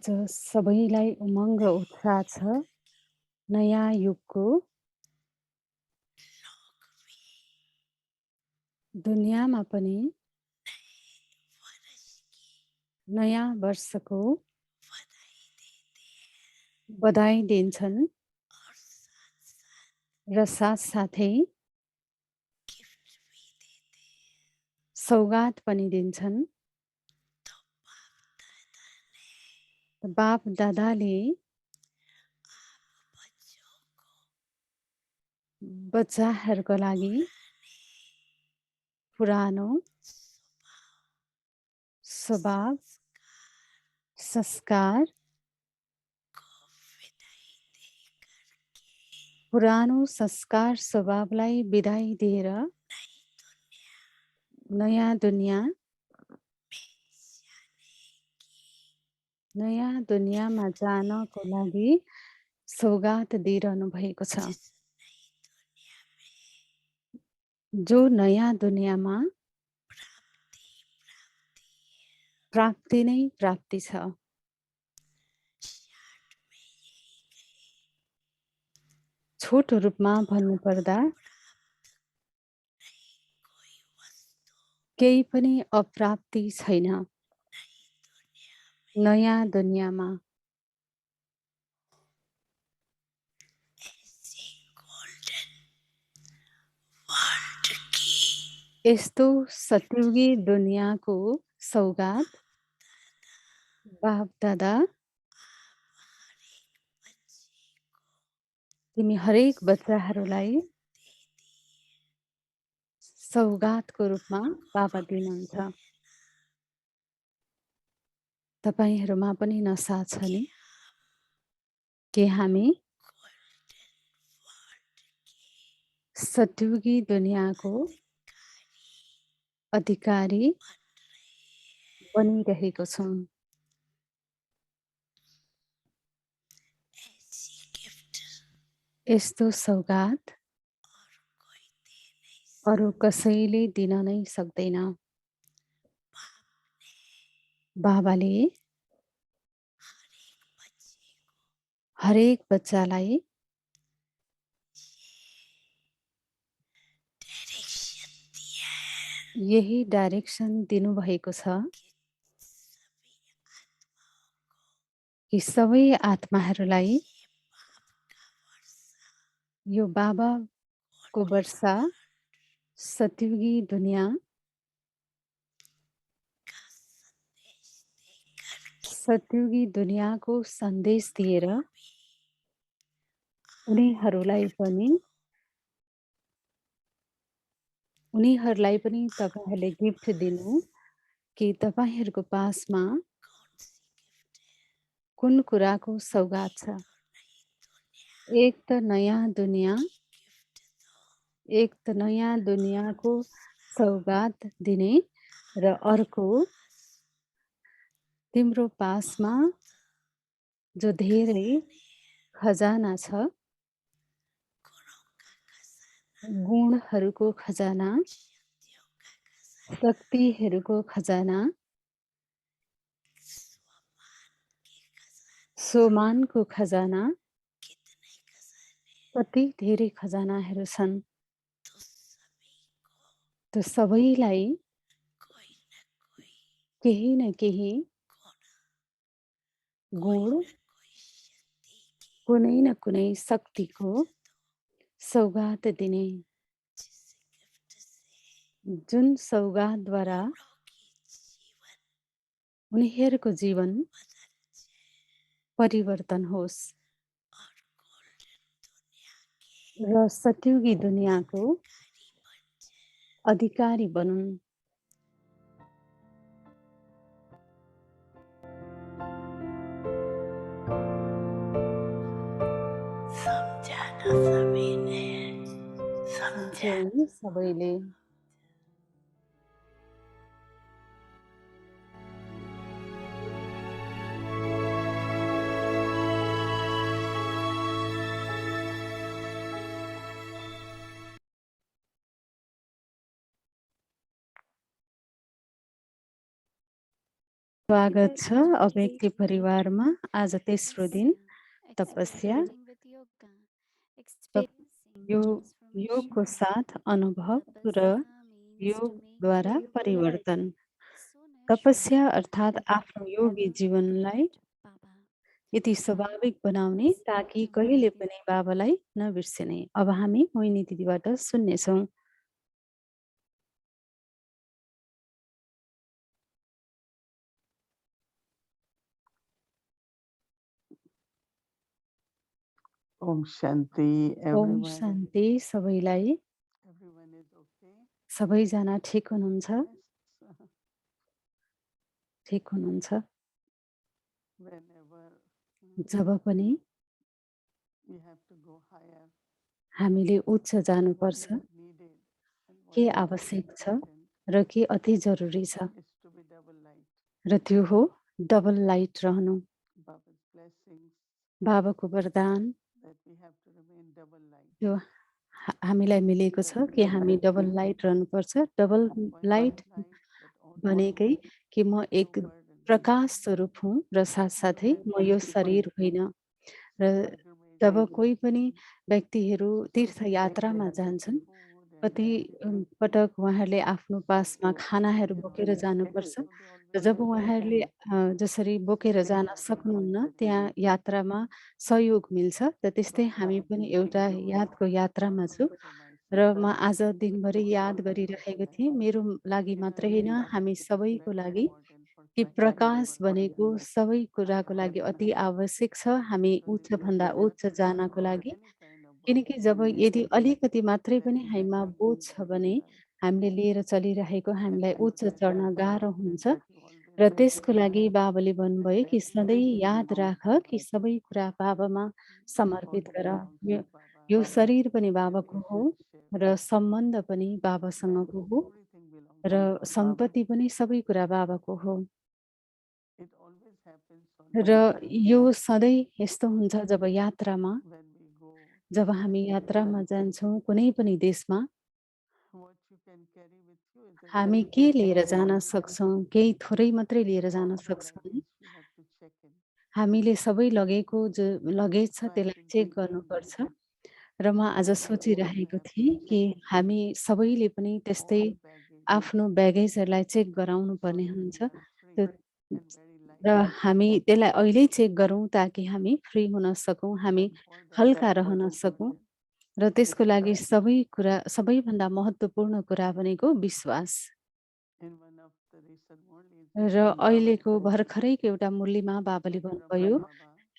आज सबैलाई उमङ्ग उत्साह छ नयाँ युगको। दुनियाँमा पनि नयाँ वर्षको बधाई दिन्छन् र साथसाथै सौगात पनि दिन्छन्। बाप दादाले बच्चाहरूको लागि पुरानो स्वभाव संस्कार पुरानो संस्कार स्वभावलाई बिदाई दिएर नयाँ दुनियाँमा जानको लागि सौगात दिइरहनु भएको छ। जो नयाँ दुनियाँमा प्राप्ति नै प्राप्ति छ। छोटो रूपमा भन्नुपर्दा केही पनि अप्राप्ति छैन नयाँ दुनियाँमा। यस्तो सतयुगी दुनियाँको सौगात बाप दादा तिमी हरेक बच्चाहरूलाई सौगातको रूपमा बाबा दिनुहुन्छ। तपाईहरुमा पनि नशा छ नि कि हामी सतयुगी दुनियाँको अधिकारी बनिरहेको छौं। यस्तो सौगात अरू कसैले दिन नै सक्दैन। बाबाले हरेक बच्चालाई यही डाइरेक्सन दिनुभएको छ कि सबै आत्माहरूलाई यो बाबाको वर्षा सतयुगी दुनियाँ सतयुगी दुनियाँको सन्देश दिएर उनीहरूलाई पनि तपाईहरुले गिफ्ट दिनु कि तपाईहरुको पासमा कुन कुराको सौगात छ। एक त नयाँ दुनियाँको सौगात दिने र अर्को तिम्रो पासमा जो धेरै खजाना छ गुणहरूको खजाना शक्तिहरूको खजाना सोमानको खजाना कति धेरै खजानाहरू छन्। त्यो सबैलाई केही न केही गुण कुनै न कुनै शक्तिको सौगात दिने जुन सौगातद्वारा उनीहरूको जीवन परिवर्तन होस् र सतयुगी दुनियाँको अधिकारी बनुन्। सबैले स्वागत छ Enjoying अव्यक्ति today's परिवारमा। आज तेस्रो दिन lesson, तपस्या experimenting with yoga, तप experiencing यो योगको transformation. साथ अनुभव र Tapasya means to make योगद्वारा yoga परिवर्तन। so natural तपस्या अर्थात् that it आफ्नो योगी never जीवनलाई forget Baba. यति Now, स्वाभाविक बनाउने let's ताकि join कहिले with पनि बाबालाई नबिर्सिने। अब हामी Mohini दिदीबाट सुन्नेछौँ। Om Shanti, Om everyone. शान्ति सबैलाई। Everyone is okay. सबैजना ठिक हुनुहुन्छ? Yes. ठिक हुनुहुन्छ? Whenever जब पनि we have to go higher, हामीले उच्च what जानुपर्छ, is needed and what के is आवश्यक छ important र के अति जरुरी छ, is to be double light. र त्यो हो डबल लाइट रहनु। Baba's blessings बाबाको वरदान that we have to remain double light. त्यो हामीलाई मिलेको छ कि हामी डबल लाइट रहनुपर्छ। Double One light light, but also भनेकै कि म एक no burden. प्रकाश स्वरूप हुँ र साथसाथै म यो शरीर होइन। र Pilgrimage जब is कोही पनि व्यक्तिहरू so तीर्थयात्रामा sacrifice जान्छन्, food and कति everything. पटक उहाँहरूले आफ्नो पासमा So खानाहरू they cannot बोकेर take जानुपर्छ। it. So they र always जब have उहाँहरूले जसरी बोकेर second जान bag of सक्नुहुन्न, food. त्यहाँ यात्रामा सहयोग मिल्छ। र त्यस्तै So हामी I'm पनि thinking एउटा to यादको यात्रामा छौँ। for र myself म आज also दिनभरि for याद all of us गरिरहेको that थिएँ, मेरो लागि inner मात्रै होइन, peace हामी सबैको very लागि, important for कि practicing प्रकाश for भनेको Kriya. सबै कुराको लागि अति आवश्यक छ, हामी So we उच्चभन्दा cannot उच्च जानको have लागि। any kind of किनकि burden जब यदि अलिकति मात्रै then पनि we हामीमा end up बोझ being छ very भने difficult. हामीले लिएर चलिरहेको And हामीलाई to उच्च get चढ्न that गाह्रो contentment हुन्छ। that you always र त्यसको remember लागि बाबाले and भन्नुभयो कि that सधैँ everything याद belongs राख to कि Baba. सबै कुरा बाबामा My समर्पित body गर। belongs यो to Baba. यो शरीर पनि My बाबाको हो relationship, र सम्बन्ध पनि that बाबासँगको हो everything belongs र to Baba. सम्पत्ति पनि सबै कुरा बाबाको हो। It always happens on र journey यो सधैँ यस्तो हुन्छ जब यात्रामा, when we go job to हामी any यात्रामा place. जान्छौँ कुनै पनि देशमा, What you can carry with you is a हामी very के limited लिएर जान amount. सक्छौँ, केही थोरै मात्रै लिएर जान All the सक्छौँ। luggage we have to check in. हामीले सबै लगेको जो लगेज छ So I'm त्यसलाई चेक thinking गर्नुपर्छ। that र म आज we also सोचिरहेको have to थिएँ कि check हामी सबैले पनि त्यस्तै all baggages आफ्नो ब्यागेजहरूलाई चेक गराउनु so पर्ने that हुन्छ। we are त्यो free and very र light. हामी त्यसलाई अहिले चेक गरौँ ताकि हामी फ्री हुन सकौँ, हामी And for that, हल्का रहन सकौँ। र त्यसको लागि सबैभन्दा महत्त्वपूर्ण कुरा भनेको विश्वास। in one of the recent mornings, र अहिलेको भर्खरैको एउटा मुरलीमा बाबाले when Brahma भन्नुभयो Baba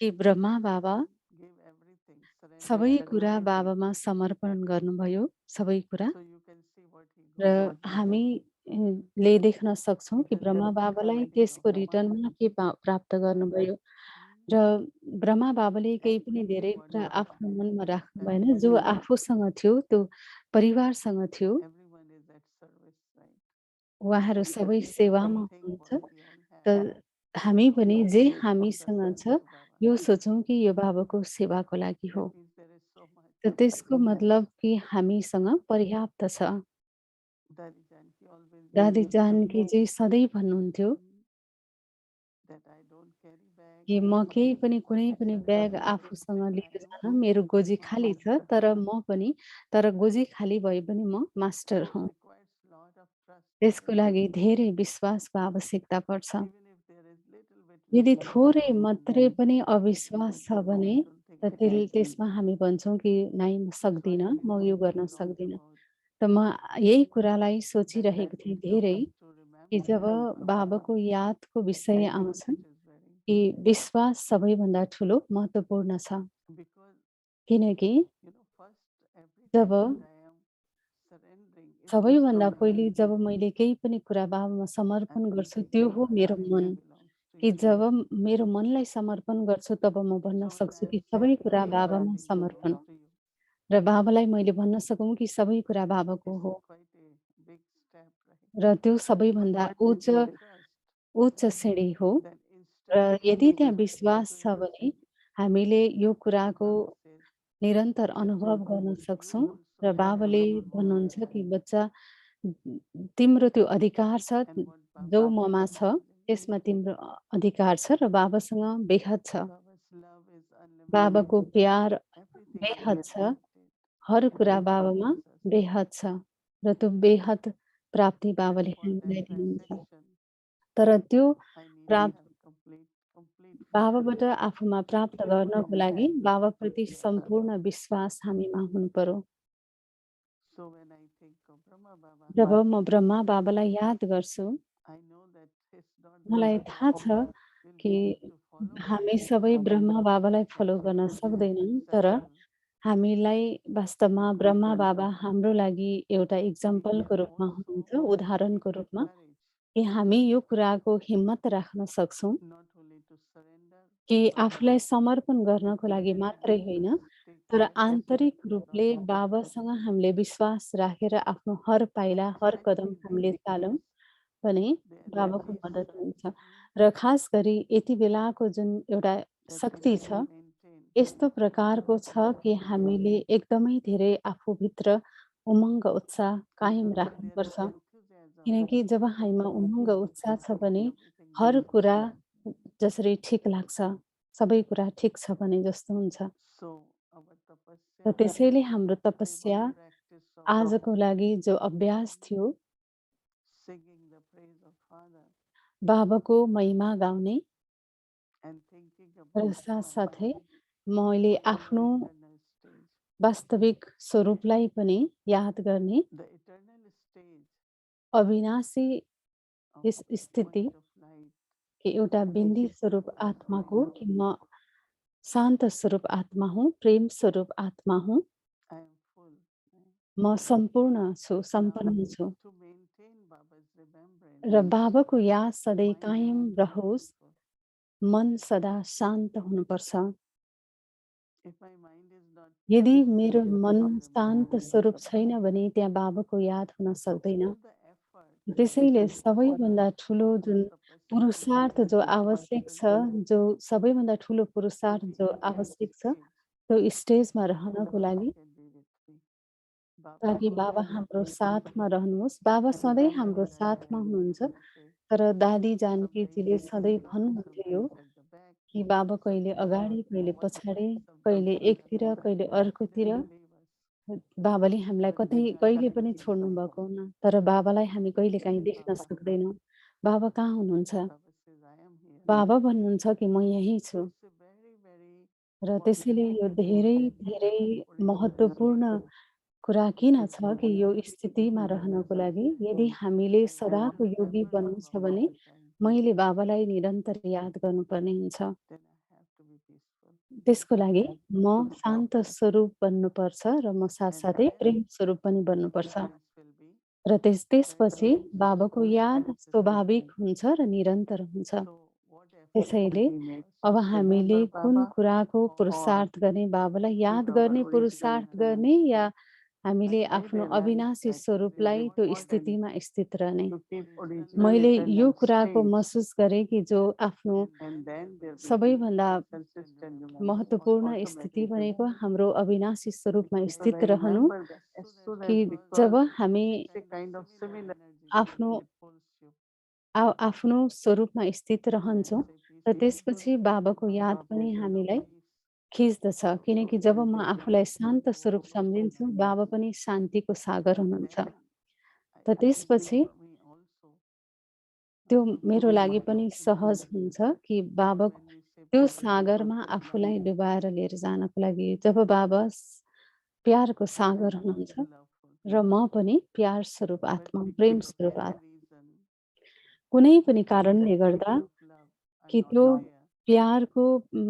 कि ब्रह्मा बाबा gave everything, सबै surrendered कुरा everything. बाबामा समर्पण गर्नुभयो, सबै कुरा। So you can see what he र got. हामी ले देख्न सक्छौँ कि Then ब्रह्मा the बाबालाई return त्यसको of Maya. रिटर्नमा के प्राप्त गर्नुभयो। र ब्रह्मा बाबाले केही पनि धेरै Everything what कुरा Baba आफ्नो had मनमा is राख्नु that भएन। जो आफूसँग थियो, त्यो परिवारसँग थियो, everyone is at service, right? उहाँहरू सबै सेवामा Everything हुनुहुन्छ। what we all त have हामी पनि जे is for the हामीसँग छ, service to Baba. यो सोचौँ कि यो बाबाको सेवाको लागि हो। That means there is so much. त त्यसको मतलब कि हामीसँग पर्याप्त छ। Daddy Janki always दादी used to जानकीजी सधैँ भन्नुहुन्थ्यो that I don't carry bag. कि म केही पनि कुनै पनि But ब्याग at the आफूसँग same लिएर time, जान, मेरो गोजी I'm खाली छ, master. तर गोजी खाली भए पनि म मास्टर So it हुँ। requires lot of trust. त्यसको लागि धेरै विश्वासको आवश्यकता पर्छ। Even if there is little bit यदि weakness, थोरै मात्रै पनि we अविश्वास say छ that no, भने I don't think I can. त्यसमा हामी भन्छौँ कि नाइ म So I सक्दिनँ, have been म यो गर्न thinking lot सक्दिनँ। about त म यही कुरालाई that सोचिरहेको थिएँ blessings of धेरै, us to कि remember जब that Baba बाबाको यादको विषय आउँछन् which is very कि विश्वास सबैभन्दा ठुलो महत्त्वपूर्ण छ। because किनकि first job everything what I am surrendering is just सबैभन्दा Baba. पहिले जब मैले केही पनि कुरा बाबामा And समर्पण then गर्छु, त्यो हो मेरो मन। everything belongs to कि you. जब मेरो मनलाई समर्पण गर्छु, तब म भन्न So on सक्छु that कि सबै sense, कुरा बाबामा everything समर्पण। belongs to you. र बाबालाई मैले भन्न सकौँ कि सबै कुरा बाबाको This हो। is quite a big step, right? र त्यो But सबैभन्दा when there उच्च is trust, उच्च श्रेणी हो। then र यदि instantly त्यहाँ we begin विश्वास to छ भने हामीले यो कुराको Baba says, निरन्तर Bachcha, अनुभव गर्न you सक्छौँ। र also have बाबाले one more भन्नुहुन्छ right. कि बच्चा, तिम्रो त्यो अधिकार छ And what जो Baba ममा says, छ, त्यसमा तिम्रो अधिकार छ र बाबासँग बेहद छ। Baba's love is unlimited. बाबाको प्यार Everything बेहद is छ। unlimited. हर कुरा Everything बाबामा gives us. बेहद छ र त्यो बेहद प्राप्ति But बाबाले for that हामीलाई दिनुहुन्छ। transaction, तर त्यो I need to प्राप्त have complete faith. बाबाबाट आफूमा प्राप्त गर्नको लागि बाबाप्रति Yes, sir. सम्पूर्ण विश्वास हामीमा हुनुपर्यो। So when I think of Brahma Baba, जब म ब्रह्मा बाबालाई याद गर्छु, I know that his daughter मलाई थाहा छ will कि be able to follow हामी him सबै ब्रह्मा बाबालाई and फलो she गर्न will be सक्दैनौँ, an तर example हामीलाई वास्तवमा ब्रह्मा बाबा हाम्रो लागि एउटा to be इक्जाम्पलको रूपमा also हुनुहुन्छ, उदाहरणको take रूपमा courage कि हामी यो कुराको हिम्मत राख्न सक्छौँ not only to surrender कि but आफूलाई समर्पण to गर्नको लागि believe मात्रै and होइन, take तर care of आन्तरिक the रूपले process. बाबासँग हामीले विश्वास राखेर आफ्नो हर पाइला, हर कदम Especially हामीले these चालौँ days, भने they बाबाको really मद्दत stress हुन्छ। me र खास गरी यति बेलाको जुन एउटा that we शक्ति need छ, to maintain यस्तो प्रकारको छ कि हामीले एकदमै धेरै आफूभित्र उमङ्ग उत्साह कायम because when there राख्नुपर्छ। is enthusiasm, किनकि जब हामीमा उमङ्ग उत्साह छ भने हर कुरा जसरी ठिक लाग्छ, सबै कुरा ठिक छ भने जस्तो हुन्छ। so our र tapasya त्यसैले हाम्रो today was तपस्या practice of आजको लागि जो अभ्यास थियो, singing the praise of Father बाबाको महिमा गाउने and thinking र about साथसाथै मैले आफ्नो eternal stage. वास्तविक स्वरूपलाई पनि याद गर्ने, The eternal stage अविनाशी of यस स्थिति point of light. कि एउटा बिन्दी स्वरूप आत्माको कि म शान्त स्वरूप आत्मा हुँ, प्रेम स्वरूप आत्मा हुँ, I am full. म सम्पूर्ण छु, Now, सम्पन्न छु to maintain Baba's remembrance, र बाबाको याद सधैँ mind कायम has to be रहोस्, peaceful. मन सदा शान्त हुनुपर्छ। If my mind is not यदि peaceful, मेरो how मन can I शान्त remember? स्वरूप छैन भने त्यहाँ बाबाको याद हुन So सक्दैन। all the effort त्यसैले सबैभन्दा ठुलो all जुन the tapasya पुरुषार्थ जो आवश्यक छ, जो सबैभन्दा ठुलो पुरुषार्थ maybe जो in that आवश्यक छ, stage, त्यो स्टेजमा so रहनको Baba लागि can be with me. Baba ताकि can बाबा be with हाम्रो me. साथमा रहनुहोस्। बाबा सधैँ हाम्रो And साथमा हुनुहुन्छ। say, तर दादी some जानकीजीले days सधैँ front, भन्नुहुन्थ्यो यो sometimes at the back, कि बाबा कहिले अगाडि, sometimes कहिले पछाडि, कहिले sometimes एकतिर, कहिले अर्कोतिर। didn't leave us. बाबाले हामीलाई But कतै when I कहिले see पनि him, छोड्नु भएको हुन्न। तर बाबालाई हामी कहिलेकाहीँ देख्न Baba, सक्दैनौँ। बाबा कहाँ हुनुहुन्छ? Baba says, I am here. बाबा भन्नुहुन्छ कि म यहीँ छु। So it's a very र त्यसैले यो धेरै धेरै महत्त्वपूर्ण कुरा किन छ कि यो स्थितिमा रहनको लागि यदि हामीले सदाको योगी बन्नु छ भने मैले बाबालाई निरन्तर याद गर्नुपर्ने हुन्छ। then I have to be peaceful. त्यसको लागि म शान्त स्वरूप बन्नुपर्छ र म And साथसाथै then प्रेम स्वरूप पनि बन्नुपर्छ। difference will be र त्यसपछि very बाबाको याद consistent. स्वाभाविक हुन्छ र निरन्तर हुन्छ। So what effort त्यसैले we make अब to हामीले remember कुन Baba कुराको or पुरुषार्थ गर्ने, बाबालाई याद keep our गर्ने, original पुरुषार्थ गर्ने nature. या हामीले I आफ्नो realize अविनाशी that स्वरूपलाई it is त्यो more than स्थितिमा स्थित रहने। to keep मैले original यो eternal कुराको state. महसुस गरेँ कि जो आफ्नो And then there will be सबैभन्दा consistent remembrance महत्त्वपूर्ण स्थिति automatically. भनेको हाम्रो अविनाशी स्वरूपमा Because स्थित I रहनु remember that as soon कि as we जब cross, हामी it's a kind of similar आफ्नो it pulls you. आफ्नो स्वरूपमा स्थित रहन्छौँ Say र peaceful. त्यसपछि बाबाको याद Baba पनि is हामीलाई peace. खिच्दछ। किनकि जब म आफूलाई शान्त स्वरूप सम्झिन्छु, बाबा पनि शान्तिको सागर हुनुहुन्छ। Then त it is त्यसपछि for me also. त्यो मेरो लागि पनि सहज हुन्छ कि बाबा When we say त्यो Baba is सागरमा love, आफूलाई डुबाएर लिएर जानको लागि जब बाबा प्यारको सागर I'm हुनुहुन्छ also loveful. र म पनि प्यार स्वरूप But आत्मा, because प्रेम of स्वरूप any आत्मा, reason, कुनै पनि that कारणले feeling गर्दा of love are कि not त्यो there, प्यारको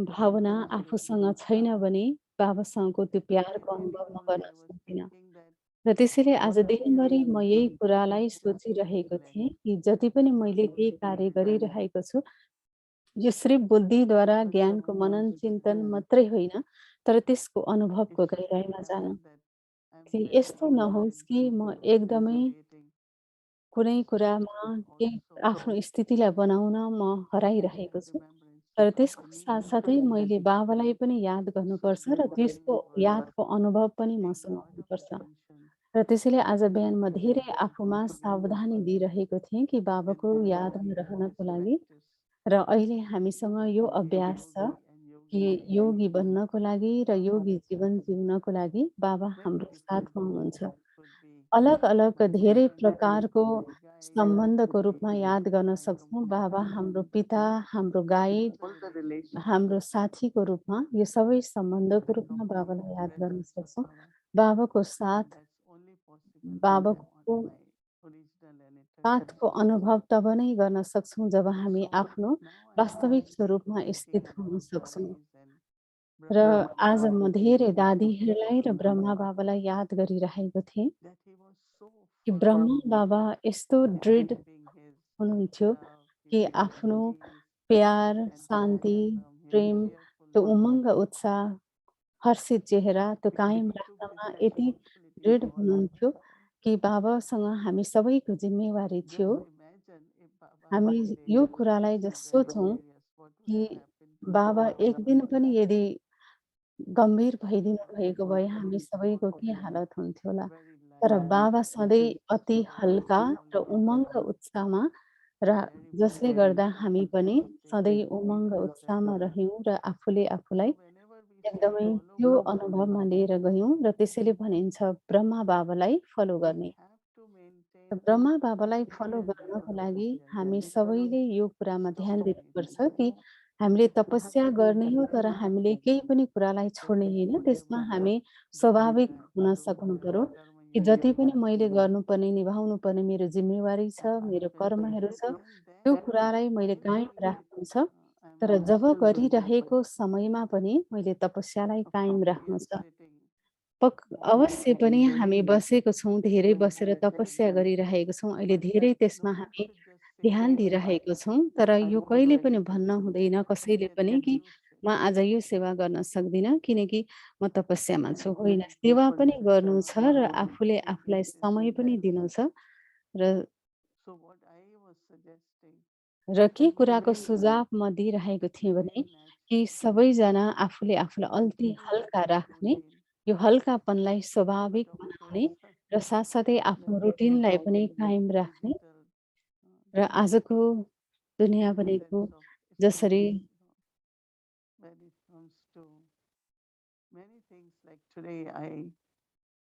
भावना then I आफूसँग feel छैन भने बाबासँगको त्यो प्यारको today अनुभव म only गर्न I was सक्दिनँ। thinking that र त्यसैले आज whatever दिनभरि म I यही do, कुरालाई I have to be सोचिरहेको थिएँ relaxed. कि जति पनि मैले केही कार्य गरिरहेको छु, यो सिर्फ बुद्धिद्वारा But ज्ञानको मनन चिन्तन मात्रै होइन, तर त्यसको अनुभवको it shouldn't गहिराइमा जानु। happen that I'm कि very यस्तो नहोस् कि म एकदमै creating कुनै state कुरामा केही also. आफ्नो स्थितिलाई बनाउन म हराइरहेको छु। Remembrance तर because त्यसको for me साथसाथै मैले बाबालाई पनि याद गर्नुपर्छ र त्यसको was यादको अनुभव पनि a मसँग god of हुनुपर्छ। attention. र त्यसैले आज बिहान म धेरै आफूमा सावधानी दिइरहेको थिएँ कि And बाबाको how यादमा can this रहनको लागि। practice र अहिले हामीसँग यो of being अभ्यास छ yogi and कि yogi योगी living बन्नको लागि र योगी जीवन participate जिउनको लागि बाबा many हाम्रो different साथमा ways. हुनुहुन्छ। It could be अलग-अलग my धेरै parents, it प्रकारको could be guides, it सम्बन्धको could be रूपमा याद गर्न my सक्छौँ। बाबा companion, हाम्रो पिता, हाम्रो गाइड, all the relationships हाम्रो साथीको रूपमा यो सबै सम्बन्धको that रूपमा come from बाबालाई the याद गर्न presence of सक्छौँ। Baba. बाबाको साथ, And that's only possible when I'm on बाबाको my original and eternal साथको state. अनुभव तब नै गर्न सक्छौँ जब हामी So आफ्नो now I'm वास्तविक स्वरूपमा thinking स्थित हुन about सक्छौँ। daddies and र Brahma आज Baba, म धेरै दादीहरूलाई र ब्रह्मा बाबालाई याद गरिरहेको थिएँ that he was so कि firm ब्रह्मा बाबा यस्तो in दृढ keeping his हुनुहुन्थ्यो love, कि keeping his आफ्नो peace प्यार, and शान्ति, dynamism, his प्रेम, त्यो cheerfulness. उमङ्ग, उत्साह, हर्षित चेहरा त्यो कायम He took राख्नमा this यति responsibility दृढ for all of हुनुहुन्थ्यो us. कि बाबासँग हामी सबैको जिम्मेवारी थियो। Just imagine if Baba हामी one day यो left कुरालाई for जस the सोचौँ mysterious, what would कि have happened to बाबा एक our दिन पनि lives? यदि गम्भीर भइदिनु That भएको was भए the हामी सबैको के responsibility, हालत हुन्थ्यो होला। very तर light, बाबा सधैँ अति so हल्का र cheerfully उमङ्ग carried, उत्साहमा र very जसले much गर्दा हामी पनि appreciated सधैँ to be उमङ्ग present. उत्साहमा रह्यौँ र आफूले आफूलाई So whenever we एकदमै follow त्यो Baba, अनुभवमा लिएर गयौँ र त्यसैले भनिन्छ ब्रह्मा बाबालाई फलो we गर्ने। have to र maintain ब्रह्मा बाबालाई फलो constant गर्नको लागि realization हामी that सबैले यो कुरामा ध्यान stop it. दिनुपर्छ कि हामीले तपस्या गर्ने हो तर हामीले केही पनि कुरालाई छोड्ने होइन। त्यसमा हामी स्वाभाविक Back हुन to सक्नु पर्यो karma कि yoga. जति पनि मैले गर्नुपर्ने निभाउनु पर्ने मेरो जिम्मेवारी छ, मेरो कर्महरू छ, And त्यो then कुरालाई मैले if कायम today राख्नु छ। I'm तर जब still doing it, गरिरहेको समयमा पनि मैले तपस्यालाई of कायम course we राख्नु are छ। sitting more अवश्य पनि हामी बसेको छौँ, धेरै बसेर तपस्या गरिरहेको छौँ। अहिले but धेरै no त्यसमा one हामी should just sit ध्यान and दिइरहेको छौँ। तर यो कहिले पनि भन्न हुँदैन कसैले get पनि कि confused. म आज यो सेवा गर्न सक्दिनँ किनकि म तपस्यामा छु। होइन, सेवा पनि गर्नु छ र आफूले आफूलाई समय पनि दिनु छ। र So what I was suggesting र के कुराको today सुझाव म दिइरहेको थिएँ भने very कि naturally सबैजना आफूले आफूलाई and अल्ति very हल्का राख्ने, mundane यो हल्कापनलाई स्वाभाविक but of बनाउने course र साथसाथै that आफ्नो रुटिनलाई पनि कायम राख्ने digital र आजको दुनियाँ भनेको sense of जसरी space, when it comes to many things like today I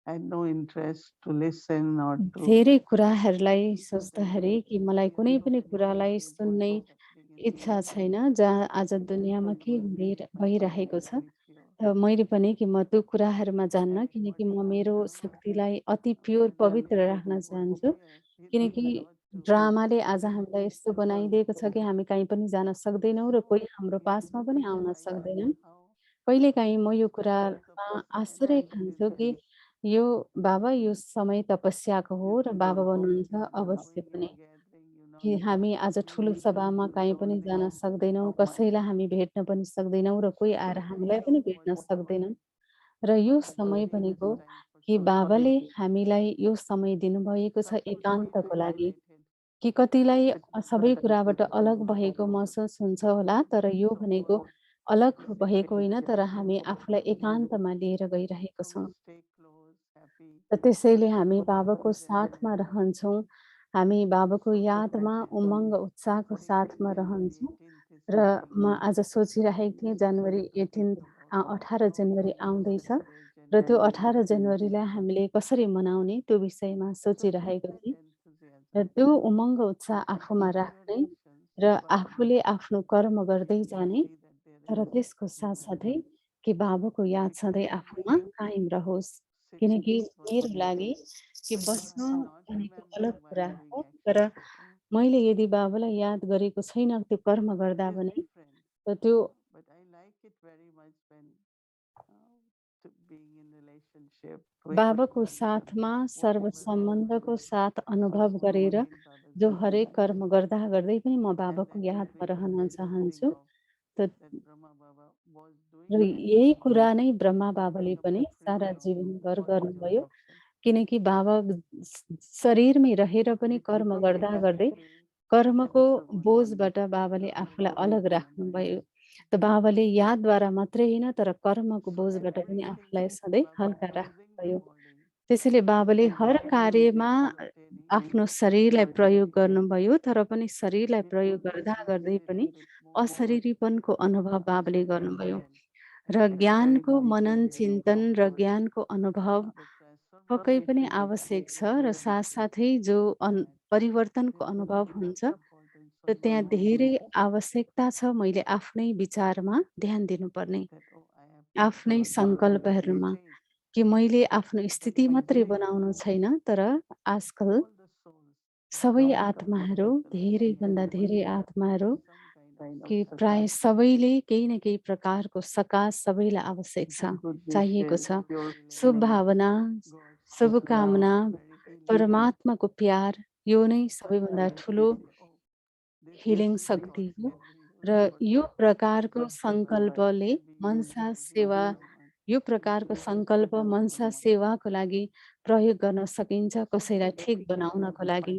had no interest to listen or to धेरै कुराहरूलाई सोच्दाखेरि study कि मलाई any कुनै of पनि these कुरालाई details what सुन्ने is happening in the इच्छा world. छैन जहाँ आज I दुनियाँमा thought के one हुँदै day I should भइरहेको be छ। very pure. र मैले पनि कि म त्यो कुराहरूमा जान्न And किनकि what म मेरो happened now, शक्तिलाई अति प्योर पवित्र राख्न चाहन्छु। we are feeling किनकि a lot to ड्रामाले आज get हामीलाई यस्तो into बनाइदिएको छ कि हामी कहीँ पनि जान सक्दैनौँ र so कोही हाम्रो many पासमा पनि things आउन I सक्दैनन्। see how कहिलेकाहीँ म यो just because a कुरामा person आश्चर्य is खान्छु कि busy, यो बाबा यो समय तपस्याको हो you र think बाबा if भन्नुहुन्छ you're not अवश्य going पनि in gathering, you're not कि हामी आज ठुलो coming सभामा to कहीँ पनि solving जान सक्दैनौँ, my कसैलाई हामी भेट्न पनि सक्दैनौँ र कोही आएर so हामीलाई think पनि of भेट्न what's सक्दैनन्। important. र यो Baba समय gave us भनेको time for कि solitude. बाबाले हामीलाई यो समय दिनुभएको छ Some could feel एकान्तको लागि isolated, कि कतिलाई but सबै कुराबाट अलग भएको महसुस हुन्छ होला। तर यो so भनेको what अलग we भएको say, होइन, तर हामी आफूलाई एकान्तमा लिएर गइरहेको so we छौँ। stay close, happy, र त्यसैले हामी बाबाको साथमा present. रहन्छौँ। हामी बाबाको So यादमा उमङ्ग उत्साहको साथमा January रहन्छौँ। 18th is र coming. म आज सोचिरहेको थिएँ जनवरी 18 18 How जनवरी can we आउँदैछ celebrate र त्यो January 18 18th? जनवरीलाई हामीले कसरी मनाउने त्यो विषयमा So keep सोचिरहेको that थिएँ। र enthusiasm. त्यो उमङ्ग उत्साह आफूमा Keep your राख्ने actions, र but आफूले आफ्नो कर्म गर्दै जाने, see that there तर is त्यसको साथसाथै कि बाबाको याद सधैँ becoming आफूमा कायम रहोस्। sitting किनकि was मेरो लागि कि बस्नु not भनेको अलग remembering while कुरा doing हो, तर actions. मैले यदि बाबालाई याद गरेको छैन त्यो कर्म गर्दा It is पनि different, त त्यो but I like it very much when to being in relationship with बाबाको साथमा सर्व whatever सम्बन्धको साथ अनुभव comes गरेर in Baba's जो name. हरेक कर्म गर्दा गर्दै पनि म And बाबाको that is यादमा really रहन the thing चाहन्छु। of त that Brahma Baba was र doing यही कुरा नै ब्रह्मा to बाबाले bring पनि about सारा freedom जीवनभर for गर्नुभयो। introspection. किनकि बाबा शरीरमै रहेर पनि कर्म गर्दा गर्दै Feel कर्मको someone बोझबाट बाबाले आफूलाई अलग remember. राख्नुभयो। त बाबाले यादद्वारा मात्रै होइन तर कर्मको So बोझबाट पनि everything आफूलाई that सधैँ Baba हल्का using the राख्नुभयो। body त्यसैले बाबाले And हर Baba कार्यमा Vateri आफ्नो शरीरलाई प्रयोग Vateri गर्नुभयो, तर पनि शरीरलाई they प्रयोग always गर्दा make गर्दै me पनि feel it more अशरीरीपनको अनुभव बाबाले गर्नुभयो transcendental र and very ज्ञानको मनन, meditative, चिन्तन र profound. ज्ञानको अनुभव The पक्कै पनि transformative आवश्यक छ र experience साथसाथै जो that परिवर्तनको there is अनुभव enough हुन्छ importance र on my त्यहाँ धेरै mind आवश्यकता छ मैले आफ्नै विचारमा ध्यान दिनुपर्ने, that, oh, I have to आफ्नै सङ्कल्पहरूमा meditate कि मैले आफ्नो that स्थिति मात्रै today बनाउनु छैन, तर आजकल all the souls that सबै come to आत्माहरू, the धेरैभन्दा धेरै Bhagavad आत्माहरू some kind कि of प्राय Saka, सबैले केही न केही प्रकारको सकाश सबैलाई आवश्यक छ, good चाहिएको wishes, छ। pure शुभ feeling, भावना, God's शुभकामना, love, very healing. परमात्माको प्यार यो नै So I सबैभन्दा ठुलो immediately, oh, this healing thought शक्ति हो can be र used for यो Baba प्रकारको Seva, सङ्कल्पले can be used Mansa for सेवा, Baba Sama. यो प्रकारको सङ्कल्प मनसा सेवाको लागि प्रयोग गर्न सकिन्छ, So कसैलाई many ठिक things बनाउनको लागि,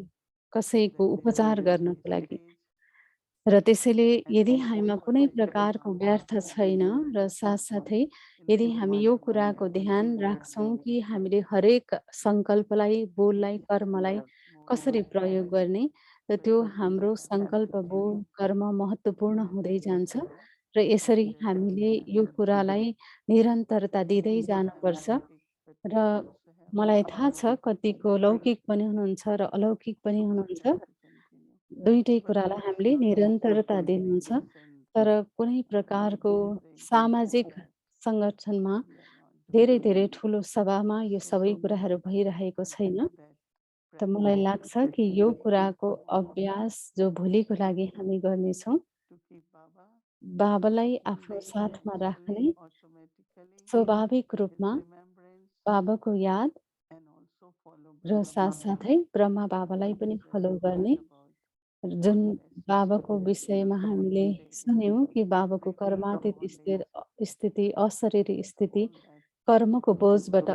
कसैको that they उपचार always गर्नको लागि। encourage र त्यसैले and यदि they हामीमा offer कुनै to प्रकारको impart व्यर्थ छैन र साथसाथै in यदि this हामी यो modern कुराको world. ध्यान राख्छौँ कि हामीले हरेक सङ्कल्पलाई, बोललाई, कर्मलाई कसरी More प्रयोग गर्ने, र त्यो हाम्रो beneficial सङ्कल्प, बोल, and कर्म महत्त्वपूर्ण हुँदै जान्छ Seva र यसरी that हामीले I यो have कुरालाई निरन्तरता दिँदै जानुपर्छ। logik, but र also have मलाई थाहा छ alokik. कतिको लौकिक पनि हुनुहुन्छ र अलौकिक पनि So I हुनुहुन्छ, have to continue. दुईटै But कुरालाई it's हामीले not निरन्तरता दिनुहुन्छ। recent तर कुनै प्रकारको engagement सामाजिक that सङ्गठनमा we are on to. धेरै धेरै ठुलो सभामा यो So सबै many कुराहरू things भइरहेको छैन। that त मलाई practice लाग्छ कि यो कुराको tomorrow अभ्यास जो भोलिको लागि हामी गर्नेछौँ, to keep Baba बाबालाई आफ्नो living साथमा राख्ने, naturally, automatically, स्वाभाविक with रूपमा remembrance बाबाको याद and also follow र Brahma Baba, साथसाथै ब्रह्मा बाबालाई what we पनि just फलो गर्ने। talked about. जुन What बाबाको essence विषयमा हामीले today, सुन्यौँ कि बाबाको very deep कर्मातीत knowledge, स्थिति, अशरीरी स्थिति, all that. कर्मको बोझबाट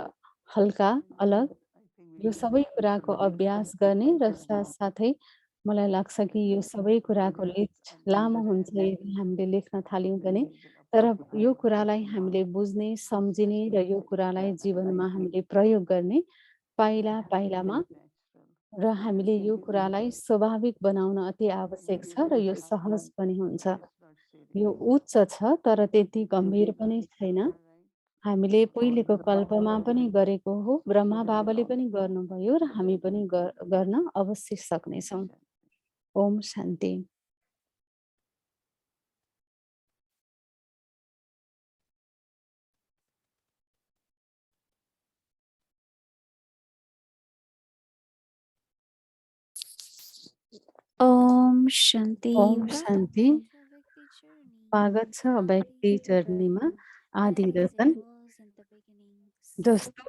हल्का, So many, अलग, I think we यो need सबै to कुराको continue अभ्यास गर्ने र साथसाथै मलाई लाग्छ कि यो सबै कुराको just लिस्ट लामो हुन्छ understand यदि हामीले लेख्न थाल्यौँ then भने। we will तर apply. यो कुरालाई हामीले बुझ्ने, सम्झिने र यो कुरालाई जीवनमा हामीले प्रयोग गर्ने पाइला Make पाइलामा it natural. र हामीले यो कुरालाई स्वाभाविक बनाउन अति आवश्यक छ र यो सहज पनि हुन्छ। It's not यो serious. उच्च छ तर त्यति गम्भीर पनि छैन। All right. हामीले पहिलेको कल्पमा पनि गरेको हो, ब्रह्मा बाबाले पनि गर्नुभयो र हामी पनि गर्न अवश्य सक्नेछौँ। ओम शान्ति। ओम शान्ति। ओम शान्ति। स्वागत छ व्यक्ति चरणीमा आदि रतन। जस्तो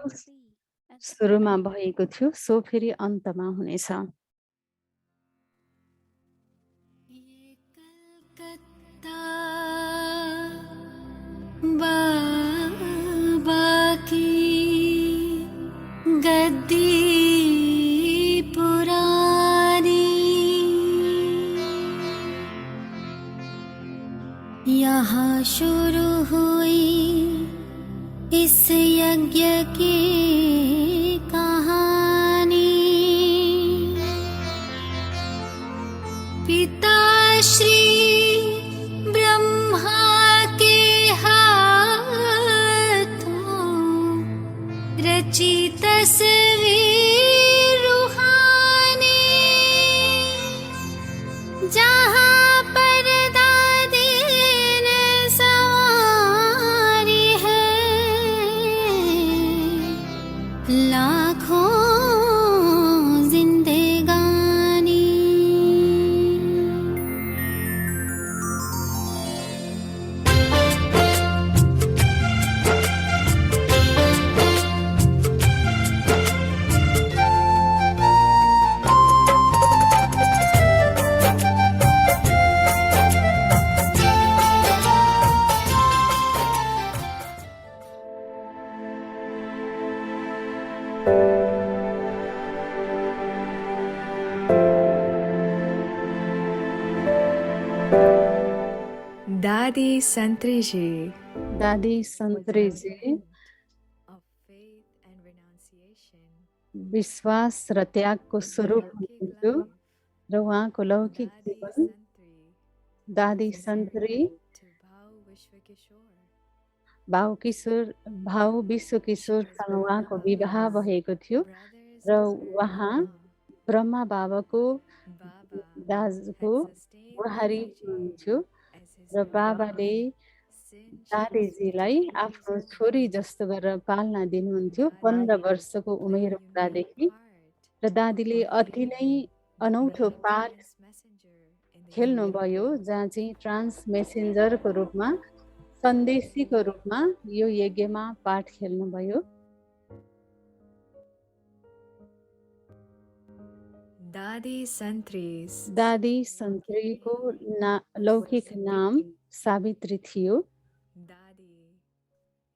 सुरुमा भएको थियो सो फेरि अन्तमा हुनेछ। बाबा की गद्दी पुरानी, यहाँ शुरू हुई इस यज्ञ की कहानी। पिता श्री ब्रह्मा के हाथों रची तस्वीर रूहानी, जहाँ पर दादी ने सवारी है लाखों जिंदगानी। दादी संतरी जी दादी सन्त्रीजी of faith and renunciation विश्वास र त्यागको स्वरूप अलौकिक हुनुहुन्थ्यो life. र उहाँको लौकिक Dadi जीवन Santri दादी is सन्तरी married to Bhau Vishwakishore. भाउ She was विश्वकिशोरसँग उहाँको विवाह Brahma's भएको थियो brother's र उहाँ daughter-in-law. ब्रह्मा बाबाको Baba दाजुको had sustained बुहारी Dadiji हुनुहुन्थ्यो as his र wife बाबाले since she was दादेजीलाई 15 years आफ्नो old. छोरी जस्तो गरेर पालना दिनुहुन्थ्यो Dadi 15 वर्षको played उमेर a unique हुँदादेखि part र दादीले of अति नै being the अनौठो पाठ main messenger in the खेल्नुभयो Yajna. जहाँ चाहिँ ट्रान्स मेसेन्जरको रूपमा सन्देशीको रूपमा यो यज्ञमा पाठ खेल्नुभयो। Dadi Santri's दादी सन्त्रीको लौकिक नाम सावित्री थियो। Dadi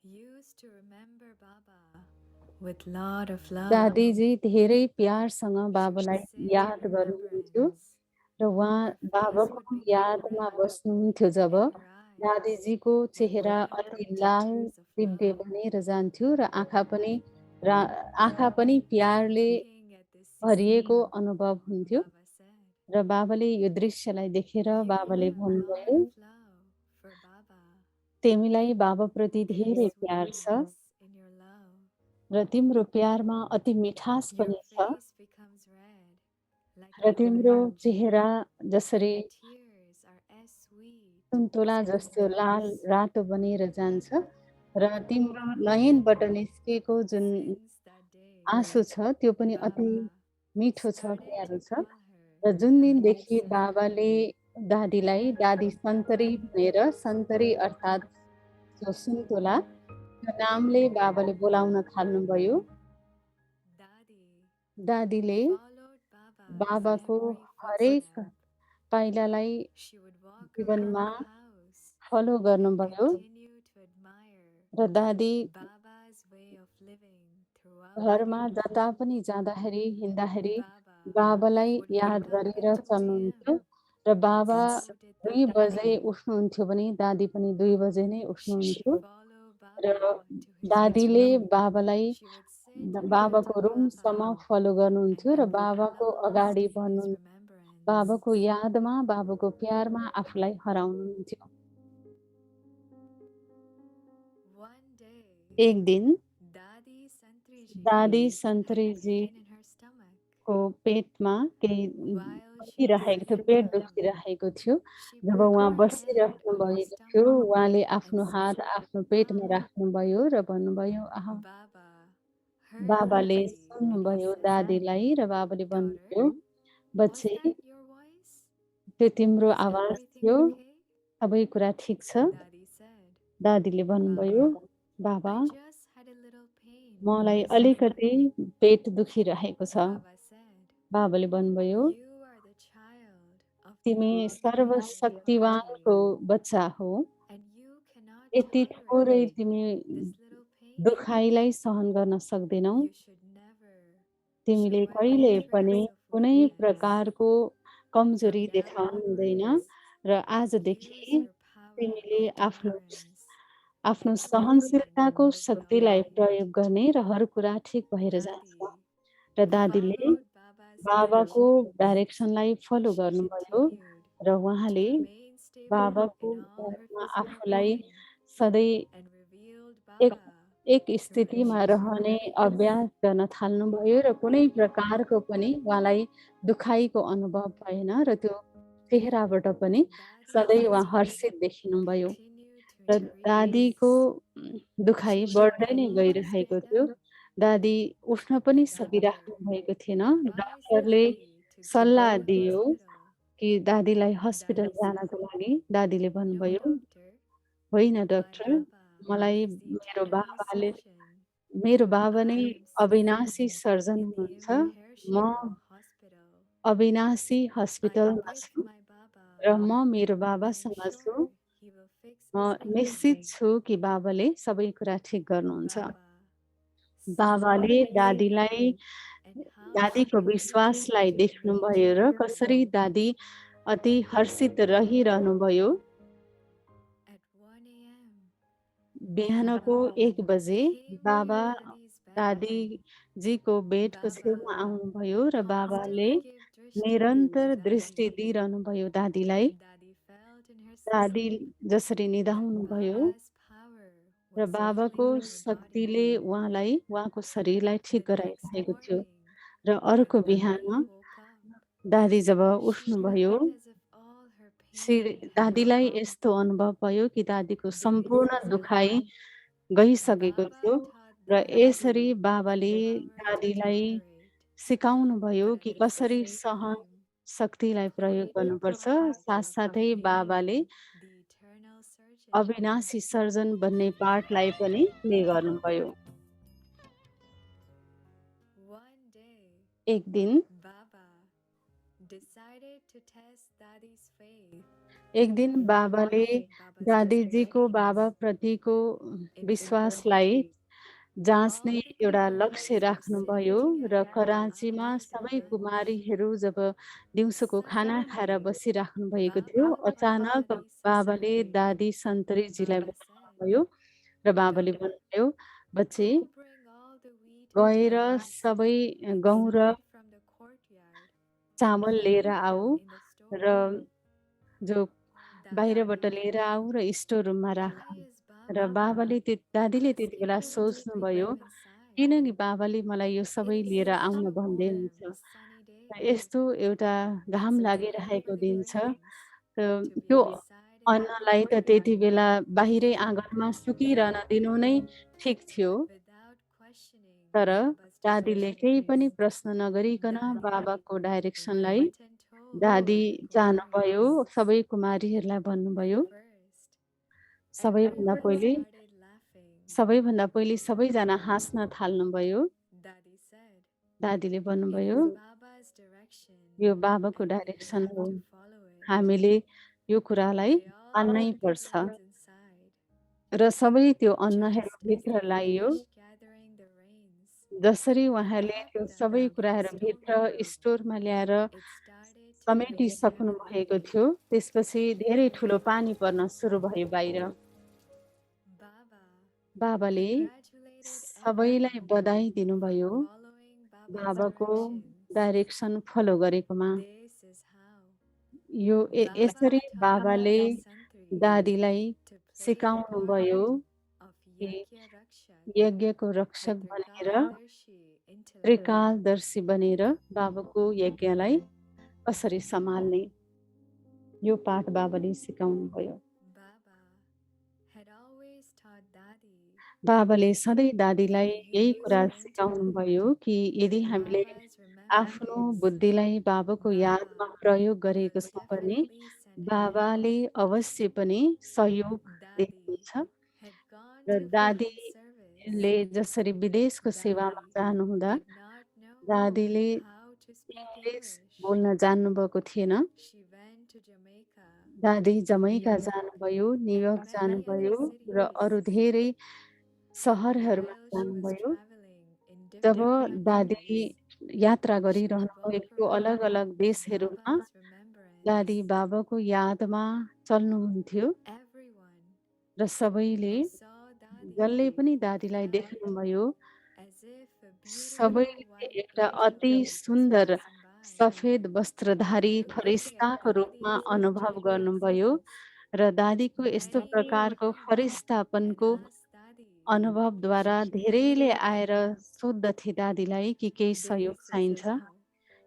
used to remember Baba with lot of love. दादीजी धेरै प्यारसँग बाबालाई She would याद sit in गर्नुहुन्थ्यो remembrance. र उहाँ Her face बाबाको would become यादमा red बस्नुहुन्थ्यो जब and her eyes दादीजीको would चेहरा light अति into Lal tears of Divya love. बनेर जान्थ्यो र आँखा पनि प्यारले Looking at this भरिएको scene, अनुभव हुन्थ्यो Baba said, र बाबाले यो दृश्यलाई देखेर "You बाबाले have a lot भन्नुभयो of love for Baba. तिमीलाई बाबाप्रति There is धेरै प्यार छ sweetness in your love. र तिम्रो प्यारमा अति मिठास Your पनि छ face becomes red like र an तिम्रो orange, चेहरा जसरी and tears are as sweet सुन्तोला as जस्तो लाल rainbows. रातो बनेर जान्छ र तिम्रो नयनबाट निस्केको जुन Since that day, आँसु छ त्यो पनि अति Baba मिठो छ started प्यारो to छ call र her जुन Dadi दिनदेखि Santri. बाबाले दादीलाई दादी सन्तरी भनेर सन्तरी अर्थात् जो सुन्तोला त्यो नामले बाबाले बोलाउन थाल्नुभयो। Dadi दादीले followed Baba's बाबाको every हरेक footstep. पाइलालाई She would walk around जीवनमा the house फलो and गर्नुभयो continue to admire र दादी Baba's way of living throughout the घरमा day. जता पनि जाँदाखेरि हिँड्दाखेरि Baba बाबालाई would याद wake up गरेर at 2 चल्नुहुन्थ्यो a.m. र and बाबा salute at 2 Dadi. बजे उठ्नुहुन्थ्यो भने दादी पनि 2 बजे नै She would उठ्नुहुन्थ्यो follow र Baba to his दादीले room. बाबालाई She would sit in front बाबाको of रुमसम्म Baba फलो गर्नुहुन्थ्यो and र become बाबाको lost अगाडि in his भन्नु remembrance. बाबाको यादमा बाबाको प्यारमा आफूलाई हराउनुहुन्थ्यो। One day, एक दिन Dadi Santriji दादी had a सन्तरीजी pain in her stomach. को पेटमा केही While she was दुखिरहेको थियो, sitting पेट down, दुखिरहेको थियो। she जब put उहाँ her hand बसिराख्नु on her भएको थियो, stomach उहाँले आफ्नो and हात said, आफ्नो पेटमा "Ah, राख्नुभयो र भन्नुभयो, आहा Baba heard बाबाले Dadi सुन्नुभयो and he said, दादीलाई र बाबाले daughter, भन्नुभयो, was बच्चे that your voice? त्यो तिम्रो Is आवाज everything थियो, okay?" सबै कुरा ठिक छ। Dadi said, दादीले भन्नुभयो, "Baba, बाबा I just had a little pain in मलाई my stomach." अलिकति पेट दुखिरहेको छ। Baba said, बाबाले भन्नुभयो, "You are the child of the तिमी Almighty सर्वशक्तिवानको बच्चा हो, and you cannot यति थोरै tolerate तिमी this little pain. दुखाइलाई सहन गर्न सक्दैनौ। You should never तिमीले show कहिले any पनि trace of कुनै weakness." प्रकारको कमजोरी From that देखाउनु हुँदैन onwards, र use आजदेखि your power तिमीले of आफ्नो tolerance आफ्नो and सहनशीलताको healing with शक्तिलाई Baba. प्रयोग गर्ने र हर कुरा ठिक भएर जान्छ। Dadi र दादीले followed Baba's बाबाको direction. डाइरेक्सनलाई फलो She गर्नुभयो continued र to उहाँले remain stable बाबाको in all her घरमा physical आफूलाई pain सधैँ and revealed एक Baba एक through स्थितिमा visions. रहने अभ्यास गर्न थाल्नुभयो र कुनै प्रकारको पनि उहाँलाई दुखाइको अनुभव भएन र त्यो चेहराबाट पनि सधैँ Dadi's उहाँ pain हर्षित देखिनुभयो continued to र increase. दादीको दुखाइ She was बढ्दै नै unable to गइरहेको stand थियो। up. दादी उठ्न पनि The doctor सकिराख्नु भएको थिएन। advised डाक्टरले Dadi to go सल्लाह to the दियो hospital. कि दादीलाई हस्पिटल Dadi said, जानको लागि। दादीले "No, भन्नुभयो, doctor. होइन My डाक्टर, Baba मलाई is the eternal surgeon. मेरो बाबा नै I am अविनाशी staying सर्जन in the हुनुहुन्छ। म imperishable hospital. अविनाशी I am हस्पिटलमा with छु my Baba. र म मेरो I am बाबासँग छु। sure he will fix म this pain." निश्चित छु कि बाबाले सबै कुरा ठिक गर्नुहुन्छ। Baba saw बाबाले her दादीलाई faith and how she दादीको continued विश्वासलाई to देख्नुभयो र remain कसरी दादी अति हर्षित रहिरहनुभयो। at 1 a.m. बिहानको 1 बजे Came to बाबा Dadi's दादीजीको बेडको छेउमा Baba आउनुभयो र paused बाबाले to give drishti to निरन्तर दृष्टि Dadi. दिइरहनुभयो दादीलाई। Dadi felt in her दादी system जसरी that निदाउनुभयो Baba's power र was बाबाको healing her body. शक्तिले उहाँको शरीरलाई ठिक The next गराइरहेको थियो। morning, र when अर्को Dadi बिहान woke up, दादी जब she उठ्नुभयो, felt as if all her pain had दादीलाई gone. यस्तो अनुभव भयो कि दादीको Days सम्पूर्ण had दुखाइ passed. गइसकेको थियो Baba taught र Dadi यसरी बाबाले how to दादीलाई tolerate, सिकाउनुभयो but at कि the कसरी same सहन time, शक्तिलाई प्रयोग point to गर्नुपर्छ। the heart साथसाथै बाबाले the eternal surgeon. अविनाशी सर्जन बन्ने पाठलाई पनि प्ले गर्नुभयो। One day, एक दिन Baba decided to test Dadi's faith. एक दिन He बाबाले wanted Baba's दादीजीको disappointments बाबाप्रतिको in विश्वासलाई perspective. जाँच्ने All the एउटा Kumaris लक्ष्य were राख्नुभयो sitting र together कराँचीमा after सबै lunch. कुमारीहरू जब दिउँसोको खाना खाएर Suddenly, बसिराख्नु भएको थियो, Baba wanted अचानक Dadi say बाबाले something. दादी सन्तरीजीलाई Baba said, बोलाउनुभयो र बाबाले Daughter, भन्नुभयो, बच्चे go bring all the wheat and गएर rice सबै गहुँ र inside from the courtyard चामल and लिएर keep them आऊ in the र storeroom. जो बाहिरबाट Dadi लिएर आऊ र स्टोर रुममा राख। Why is र Baba बाबाले दादीले त्यति asking बेला me to keep सोच्नुभयो, them inside? किनकि बाबाले मलाई यो It सबै is लिएर such आउन a भन्दै warm, हुन्छ। sunny day. यस्तो एउटा घाम Since लागिरहेको everybody दिन छ plans र to be त्यो inside in the अन्नलाई त त्यति courtyard, बेला बाहिरै आँगनमा सुकिरहन दिनु नै ठिक थियो। without questioning तर Baba's दादीले केही पनि directions, प्रश्न नगरिकन Dadi बाबाको डाइरेक्सनलाई went and told दादी all the जानुभयो, Kumaris. सबै कुमारीहरूलाई At भन्नुभयो। first, सबैभन्दा everyone पहिले started laughing. सबैजना हाँस्न थाल्नुभयो। Dadi said, दादीले it भन्नुभयो, is Baba's direction यो बाबाको and we डाइरेक्सन have हो, to follow it. हामीले यो कुरालाई They all मान्नै put the पर्छ। grains inside. र सबै त्यो अन्नहरू Just as भित्र they लाइयो। finished gathering the rains, जसरी and उहाँले packed त्यो them सबै in the कुराहरू भित्र storeroom, स्टोरमा ल्याएर it started to rain समेटिसक्नु heavily. भएको थियो, त्यसपछि धेरै ठुलो पानी पर्न सुरु भयो बाहिर। Baba बाबाले congratulated सबैलाई everyone बधाई for दिनुभयो following Baba's बाबाको directions. डाइरेक्सन फलो गरेकोमा। This is how यसरी Baba taught बाबाले Dadi Santri दादीलाई to play the सिकाउनुभयो part of कि Yajna Rakshak यज्ञको रक्षक with बनेर, Trikaldarshi intellect. त्रिकालदर्शी बनेर बाबाको यज्ञलाई कसरी सम्हाल्ने, यो पाठ बाबाले सिकाउनुभयो। Baba had always taught Dadi बाबाले सधैँ दादीलाई when he यही used कुरा her सिकाउनुभयो intellect कि यदि with हामीले Baba's आफ्नो remembrance, बुद्धिलाई बाबाको यादमा Baba प्रयोग गरेको will छौँ भने definitely send help. बाबाले अवश्य पनि सहयोग Dadi दिनुहुन्छ। had gone र to foreign service. दादीले जसरी विदेशको सेवामा Dadi जानुहुँदा did not know दादीले how to speak English English. बोल्न जान्नुभएको थिएन। She went to Jamaica दादी जमैका New York, जानुभयो, and न्युयोर्क many other जानुभयो र cities. अरू धेरै सहरहरूमा While she was जानुभयो। traveling in जब different दादी countries, यात्रा she would गरिरहनु walk भएको around अलग अलग in देशहरूमा Baba's दादी remembrance. बाबाको यादमा चल्नुहुन्थ्यो Everyone र सबैले who saw जसले Dadi पनि दादीलाई felt देख्नुभयो, as if a beautiful सबैले white एउटा अति angel was सुन्दर passing by. सफेद वस्त्रधारी Looking at फरिस्ताको रूपमा Dadi's अनुभव angelic गर्नुभयो presence, र दादीको यस्तो many people प्रकारको came and फरिस्तापनको asked Dadi अनुभवद्वारा if she धेरैले needed आएर help. सोद्धथे दादीलाई कि केही सहयोग This is चाहिन्छ। how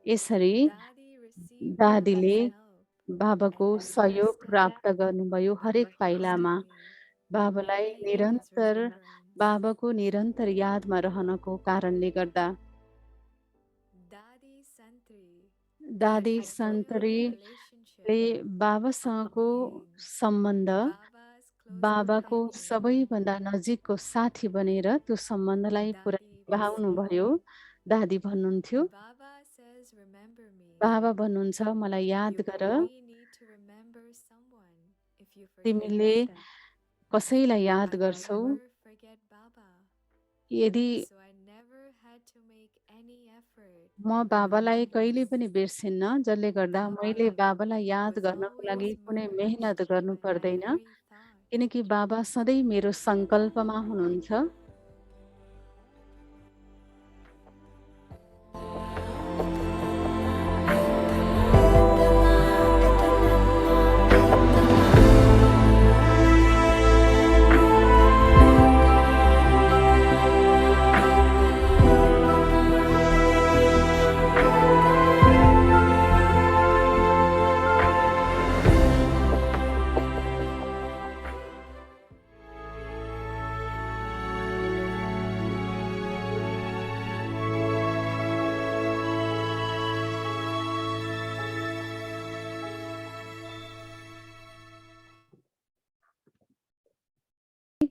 यसरी Dadi received दादीले Baba's help बाबाको at every सहयोग step, प्राप्त गर्नुभयो हरेक पाइलामा। constantly बाबालाई replaying his remembrance. बाबाको निरन्तर यादमा रहनको कारणले गर्दा Dadi Santri दादी had built a सन्तरीले relationship बाबासँगको of being सम्बन्ध Baba's close बाबाको companion. सबैभन्दा नजिकको साथी बनेर त्यो सम्बन्धलाई पुरा Dadi would निभाउनुभयो। दादी भन्नुहुन्थ्यो, say, Baba says, remember me. बाबा भन्नुहुन्छ मलाई याद You गर, only need to remember someone. If you forget तिमीले me, कसैलाई याद I will गर्छौ, never forget Baba. यदि So I never had to make any effort म in बाबालाई कहिले remembrance. पनि बिर्सिन्न, जसले गर्दा मैले Baba बाबालाई याद was गर्नको लागि always कुनै merged मेहनत गर्नु in my पर्दैन, every thought. किनकि बाबा सधैँ मेरो सङ्कल्पमा हुनुहुन्छ।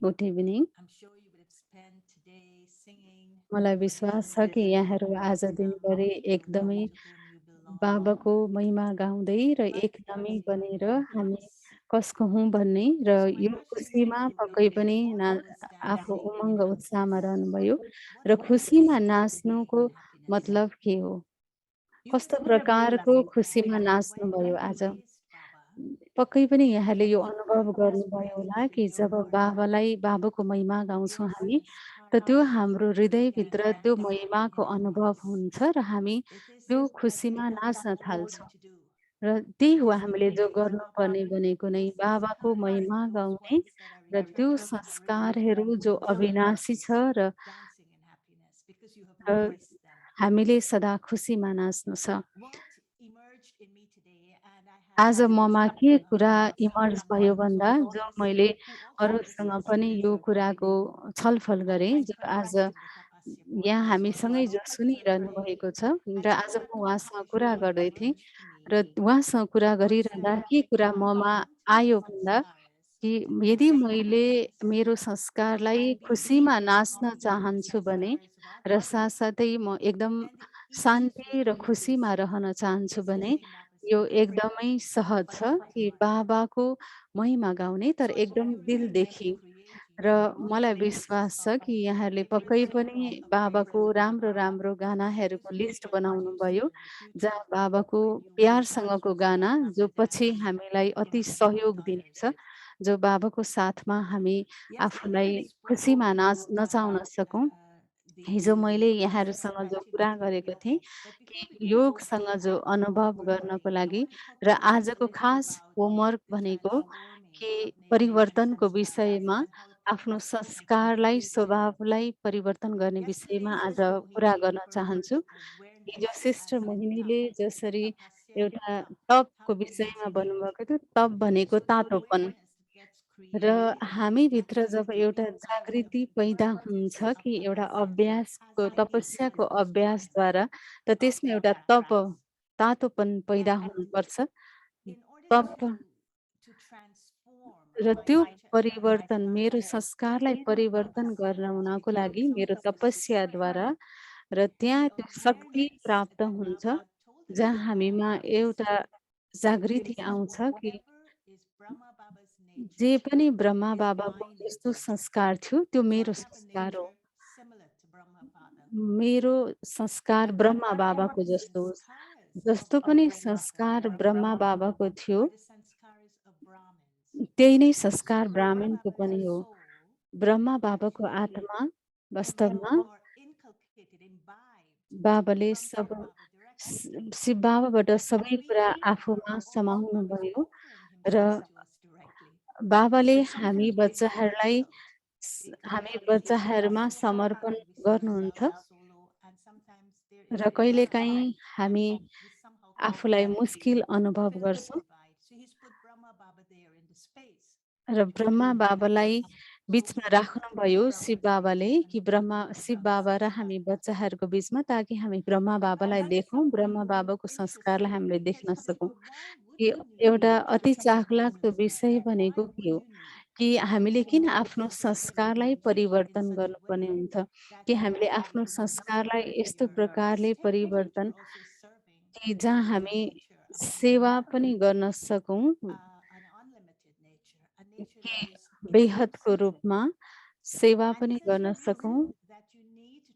Good evening. I'm sure you would have spent today singing मलाई विश्वास छ कि praises यहाँहरू आज दिनभरि to the एकदमै one to whom you belong. बाबाको महिमा गाउँदै र But एक नामी perhaps you have बनेर हामी happiness. कसको हुँ भन्ने र So my यो question to खुसीमा you पक्कै पनि ना was आफू dancing in उमङ्ग उत्साहमा happiness. रहनुभयो What र खुसीमा is to be नाच्नुको in happiness? मतलब के हो? You कस्तो would have प्रकारको realized खुसीमा that when नाच्नुभयो you आज? raised Baba, पक्कै पनि यहाँले यो when you अनुभव bring his गर्नुभयो होला praises कि into your जब heart, बाबाको महिमा गाउँछौँ your हामी, त त्यो sanskaras हाम्रो get हृदयभित्र त्यो dancing महिमाको in अनुभव happiness. हुन्छ र हामी It is त्यो what we खुसीमा have नाच्न told you थाल्छौँ। to do. र त्यही It हो is हामीले जो bringing गर्नुपर्ने भनेको नै those बाबाको sanskaras, महिमा those गाउने ones that are र त्यो eternal and original, संस्कारहरू जो अविनाशी छ र dancing in happiness because you have र voiced them. हामीले सदा खुसीमा नाच्नु छ। What emerged in me today, and I had आज this ममा के discussion कुरा some इमर्ज भयो others भन्दा also जो मैले listening who also अरूसँग listens पनि to यो this कुराको recording. छलफल गरेँ I जो आज confessed in the Tapasya यहाँ podcast हामीसँगै जो also सुनिरहनु today, भएको छ र and आज so म two उहाँसँग things कुरा really गर्दै थिएँ emerged to र me. उहाँसँग कुरा One गरिरहँदा said के that कुरा if ममा I do आयो भन्दा sanskaras कि in यदि मैले happiness, मेरो will संस्कारलाई I be खुसीमा able to नाच्न be the चाहन्छु भने sanskaras of र others? साथसाथै म एकदम And the easiest way शान्ति र for you to खुसीमा receive रहन चाहन्छु is to भने sing Baba's यो एकदमै praises सहज but छ from the कि heart. बाबाको महिमा गाउने तर So I hope एकदम you realize दिलदेखि। the creative र मलाई process विश्वास छ कि यहाँहरूले that पक्कै brings पनि about a बाबाको praise राम्रो राम्रो गानाहरूको because you लिस्ट will बनाउनु produce it भयो, in the जहाँ future बाबाको when you will dance प्यारसँगको with गाना Baba जो the पछि dance हामीलाई in अति harmony with सहयोग others. दिनेछ, जो बाबाको साथमा हामी Yesterday आफूलाई I spoke to खुसीमा you नचाउन about सकौँ। हिजो the मैले process यहाँहरूसँग that जो you कुरा do in गरेको थिएँ yoga. But before कि we go योगसँग जो on to what अनुभव we're गर्नको doing, I लागि want to talk र to you just a आजको little bit खास about होमवर्क the भनेको transforming कि of nature and परिवर्तनको sanskaras विषयमा and how it आफ्नो connects to संस्कारलाई, transformation. स्वभावलाई परिवर्तन गर्ने विषयमा Yesterday, आज Sister कुरा Mohini गर्न referred चाहन्छु। to हिजो awareness sister as a tap. मोहिनीले जसरी Tapasya एउटा tap. तपको Tap means विषयमा heat. भन्नुभएको थियो, तप भनेको So the Tatopan. awareness that gets र created that हामीभित्र is जब एउटा outside of जागृति the पैदा practice हुन्छ of कि एउटा tapasya has अभ्यासको to be तपस्याको transformed अभ्यासद्वारा त of त्यसमा the एउटा chakras. तातोपन पैदा And हुनुपर्छ। in order तप to transform र my त्यो परिवर्तन मेरो sanskaras, संस्कारलाई परिवर्तन गर्न tapasya हुनको लागि becomes मेरो the तपस्याद्वारा strength, र त्यहाँ the त्यो शक्ति awareness प्राप्त that हुन्छ, Baba told us जहाँ to हामीमा have is एउटा जागृति आउँछ कि whatever is Brahma Baba's जे nature पनि ब्रह्मा is बाबाको my जस्तो nature. संस्कार थियो त्यो So I मेरो have a संस्कार हो। nature similar to Brahma Baba. मेरो संस्कार And ब्रह्मा whatever बाबाको जस्तो होस्। sanskaras of जस्तो पनि Brahma Baba संस्कार ब्रह्मा बाबाको थियो, are the sanskaras of Brahmins. त्यही नै So संस्कार Brahma ब्राह्मणको Baba's पनि हो। soul ब्रह्मा बाबाको actually आत्मा वास्तवमा are inculcated, imbibed बाबाले from sub Shiv Baba directly. Shiv बाबाबाट And सबै कुरा really, आफूमा समाउनु Baba is भयो offering र himself to us directly. बाबाले It's something हामी to take note बच्चाहरूलाई of because हामी बच्चाहरूमा समर्पण sometimes we sing a गर्नुहुन्छ salsa solo and sometimes there is र a कहिलेकाहीँ divine that हामी we somehow call आफूलाई God मुस्किल to अनुभव fill the गर्छौँ divide. So he's put Brahma Baba there in the space. र ब्रह्मा बाबालाई So बिचमा he is the राख्नुभयो शिव Brahma's बाबाले nature and कि we are the Shiv Brahma's बाबा र हामी sanskara. बच्चाहरूको बिचमा, ताकि हामी ब्रह्मा बाबालाई Another देखौँ, somewhat ब्रह्मा बाबाको संस्कारलाई interesting हामीले thing देख्न is सकौँ। why would कि you एउटा need to अति transform चाखलाग्दो yourself? विषय Why भनेको के would हो you need कि to हामीले किन transform आफ्नो yourself संस्कारलाई in परिवर्तन such a गर्नुपर्ने way हुन्छ that कि you हामीले become आफ्नो to not just संस्कारलाई serve यस्तो your प्रकारले esteemed nature, परिवर्तन also serving कि the जहाँ living हामी nature of Brahma सेवा Baba, पनि गर्न सकौँ, an unlimited nature, a nature कि that is बेहदको infinite. रूपमा सेवा And पनि this is गर्न the सकौँ। reason that you need to